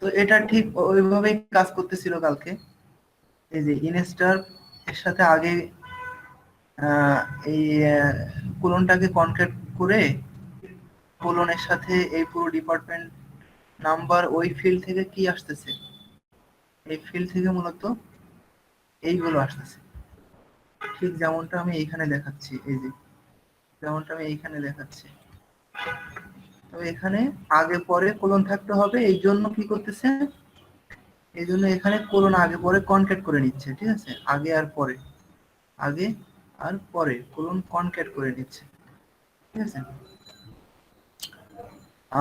তো এটা ঠিক ওইভাবেই কাজ করতেছিল কালকে। এই যে ইনস্টার এর সাথে আগে এই কোলনটাকে কনক্যাট করে কোলনের সাথে এই পুরো ডিপার্টমেন্ট নাম্বার ওই ফিল্ড থেকে কি আসতেছে, এই ফিল্ড থেকে মূলত এইগুলো আসতেছে, ঠিক যেমনটা আমি এইখানে দেখাচ্ছি, এই যে যেমনটা আমি এইখানে দেখাচ্ছি। তবে এখানে আগে পরে কোলন থাকতে হবে, এই জন্য কি করতেছে, এই জন্য এখানে কোলন আগে পরে কনক্যাট করে নিচ্ছে, ঠিক আছে, আগে আর পরে, আগে আর পরে কোলন কনক্যাট করে নিচ্ছে, ঠিক আছে।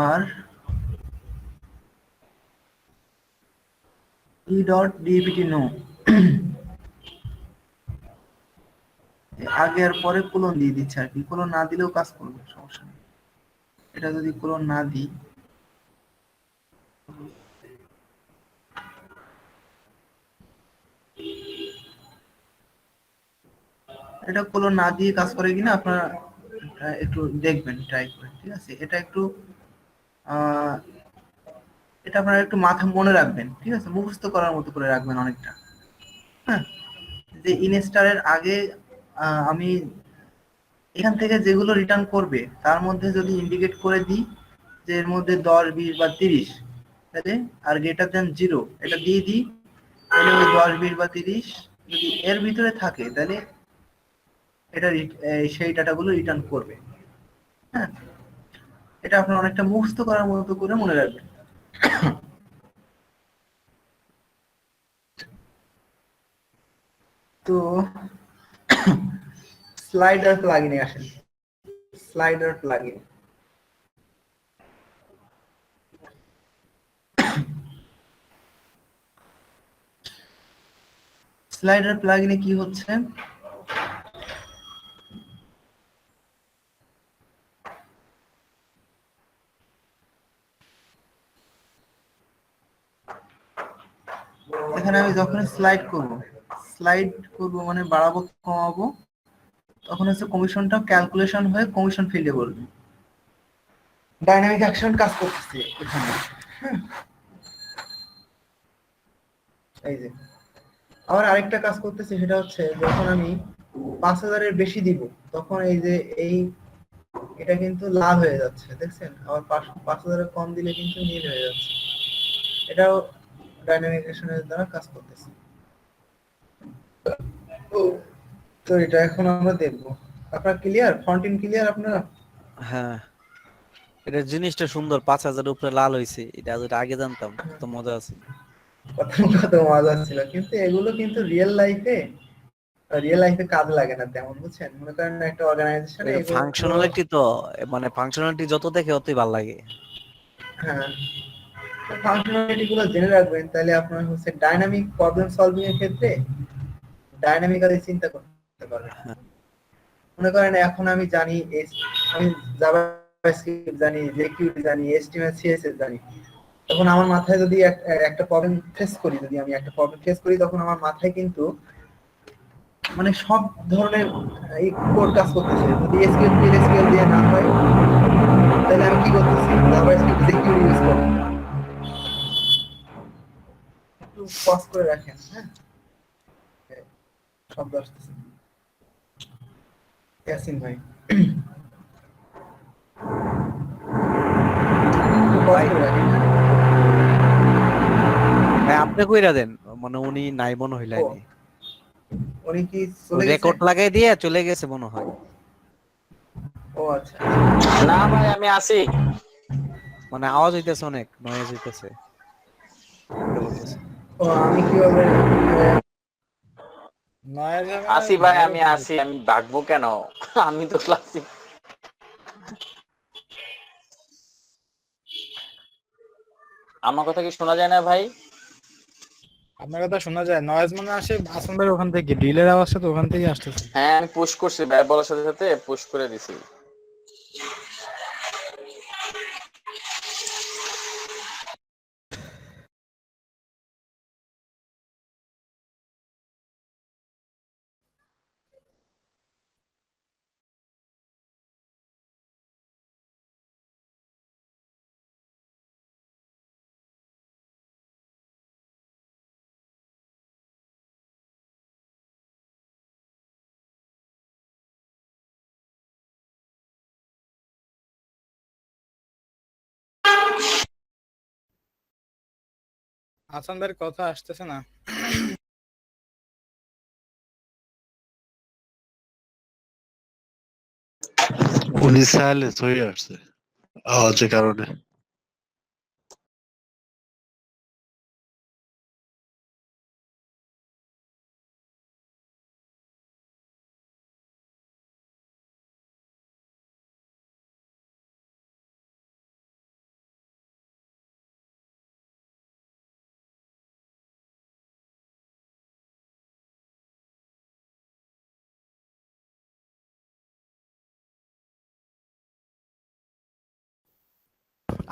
আর ই ডট ডিবিটি নো, আগে আর পরে কোলন দিয়ে দিচ্ছে আর কি, কোলন না দিলেও কাজ করবে, সমস্যা নেই। এটা যদি কোলন না দিই, এটা কোলন না দিয়ে কাজ করে কিনা আপনারা একটু দেখবেন, ট্রাই করে, ঠিক আছে। এটা একটু এটা আপনারা একটু মাথা মনে রাখবেন, ঠিক আছে, মুখস্থ করার মতো করে রাখবেন অনেকটা। হ্যাঁ, যে ইনস্টারের আগে আমি এখান থেকে যেগুলো রিটার্ন করবে তার মধ্যে যদি ইন্ডিকেট করে দিই যে এর মধ্যে 10, 20 বা 30, তাহলে আর গ্রেটার দেন 0 এটা দিয়ে দিই, তাহলে ওই 10, 20 বা 30 যদি এর ভিতরে থাকে তাহলে এটা সেই ডাটাগুলো রিটার্ন করবে। হ্যাঁ, এটা আপনার অনেকটা মুখস্থ করার মতো করে মনে রাখবেন। তো স্লাইডার প্লাগইনে আসেন। স্লাইডার প্লাগইন স্লাইডার প্লাগইনে কি হচ্ছে, এখানে আমি যখন স্লাইড করব মানে বাড়াবো কমাবো, তখন হচ্ছে কমিশনটা ক্যালকুলেশন হয়ে কমিশন ফিল্ডে বলবে। ডাইনামিক অ্যাকশন কাজ করতেছে এখানে। হ্যাঁ, এই যে আবার আরেকটা কাজ করতেছে, সেটা হচ্ছে যখন আমি 5000-এর বেশি দিব তখন এই যে এটা কিন্তু লাল হয়ে যাচ্ছে, দেখছেন? আবার 5000-এর কম দিলে কিন্তু নীল হয়ে যাচ্ছে। এটাও ডাইনামিক অ্যাকশনের দ্বারা কাজ করতেছে। তো এটা এখন আমরা দেখব। আপনারা ক্লিয়ার? ফন্টিন ক্লিয়ার আপনারা? হ্যাঁ, এটা জিনিসটা সুন্দর, 5000 উপরে লাল হয়েছে, এটা যদি আগে জানতাম তো মজা আছে। কত কত মজা ছিল, কিন্তু এগুলো কিন্তু রিয়েল লাইফে কাজে লাগে না তেমন, বুঝছেন? মনে করেন একটা অর্গানাইজেশনে এটা এগুলো, ফাংশনালিটি তো, মানে ফাংশনালিটি যত দেখে অতই ভালো লাগে। হ্যাঁ, ফাংশনালিটি গুলো জেনে রাখবেন, তাহলে আপনার হচ্ছে ডাইনামিক প্রবলেম সলভিং এর ক্ষেত্রে ডাইনামিক্যালি চিন্তা করতে পারবেন। মনে করেন এখন আমি জানি আমি জাভাস্ক্রিপ্ট জানি, জেকিউটি জানি, এইচটিএমএল সিএসএস জানি, তখন আমার মাথায় যদি একটা প্রবলেম ফেস করি, তখন আমার মাথায় কিন্তু মানে সব ধরনের এই কোড কাজ করতেছে। যদি এসকিউএল দিয়ে না হয়, তাহলে আমি কি করতেছি? জাভাস্ক্রিপ্ট জেকিউটি ইউজ করব। একটু পজ করে রাখেন, হ্যাঁ, শব্দ আসতেছে। ইয়াসিন ভাই, একটু পজ করে রাখেন, হ্যাঁ? ভাই আপনি কইরা দেন, মানে উনি নাই মনে হইলাইনি, উনি কি চলে গেছে? রেকর্ড লাগাই দিয়ে চলে গেছে মনে হয়। ও আচ্ছা, না ভাই আমি আছি। মানে আওয়াজ হইতেছে, অনেক নয়েজ হইতেছে, এটা বলতেছে। ও আমি কিভাবে নয় জায়গায় আছি ভাই, বাইরে আমি বসে। আছি, আমি ভাগবো কেন? আমি তো ক্লাসে। আমার কথা কি শোনা যায় না ভাই? আপনার কথা শোনা যায়, নয়েজ মনে আসে আসন ভাই ওখান থেকে, ডিলের আওয়াজটা তো ওখান থেকে আসতেছে। হ্যাঁ আমি পুশ করছি ভাই, বলার সাথে সাথে পুশ করে দিছি। আসন ভাইয়ের কথা আসতেছে না। উনি সাইলেন্স হয়ে আসছে আওয়াজের কারণে।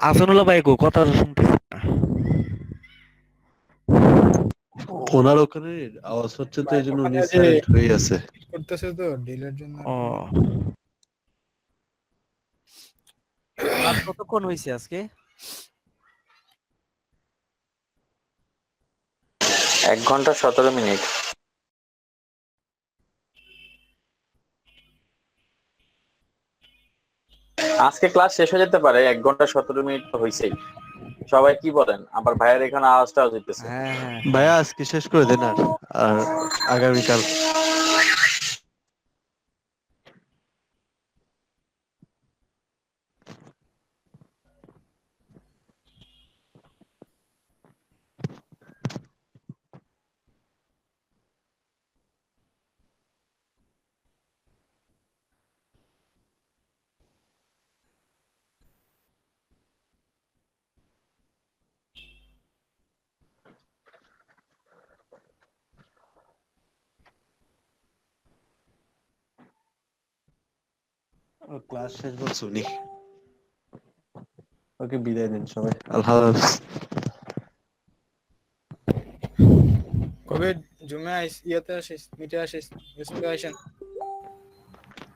আসানুল্লাহ ভাই গো, কথা শুনতেছি না। ওনার ওখানে আওয়াজ হচ্ছে তো, এই জন্য উনি ওখানে যে সাইলেন্ট হয়ে আছে। করতেছে তো ডিলের জন্য। ও, ক্লাস কতক্ষণ হয়েছে আজকে? 1 ঘন্টা 17 মিনিট। আজকে ক্লাস শেষ হয়ে যেতে পারে, 1 ঘন্টা 17 মিনিট তো হয়েছেই। সবাই কি বলেন? আবার ভাইয়ের এখানে আওয়াজটাও যেতেছে। হ্যাঁ হ্যাঁ ভাইয়া আজকে শেষ করে দেন আর আগামীকাল। ক্লাস শেষ বলছো উনি। ওকে বিদায় দিন সবাই, আল্লাহ হাফেজ। কবে জুমে ইয়েতে আসিস, মিটে আসিস, ফেসবুকে আসেন।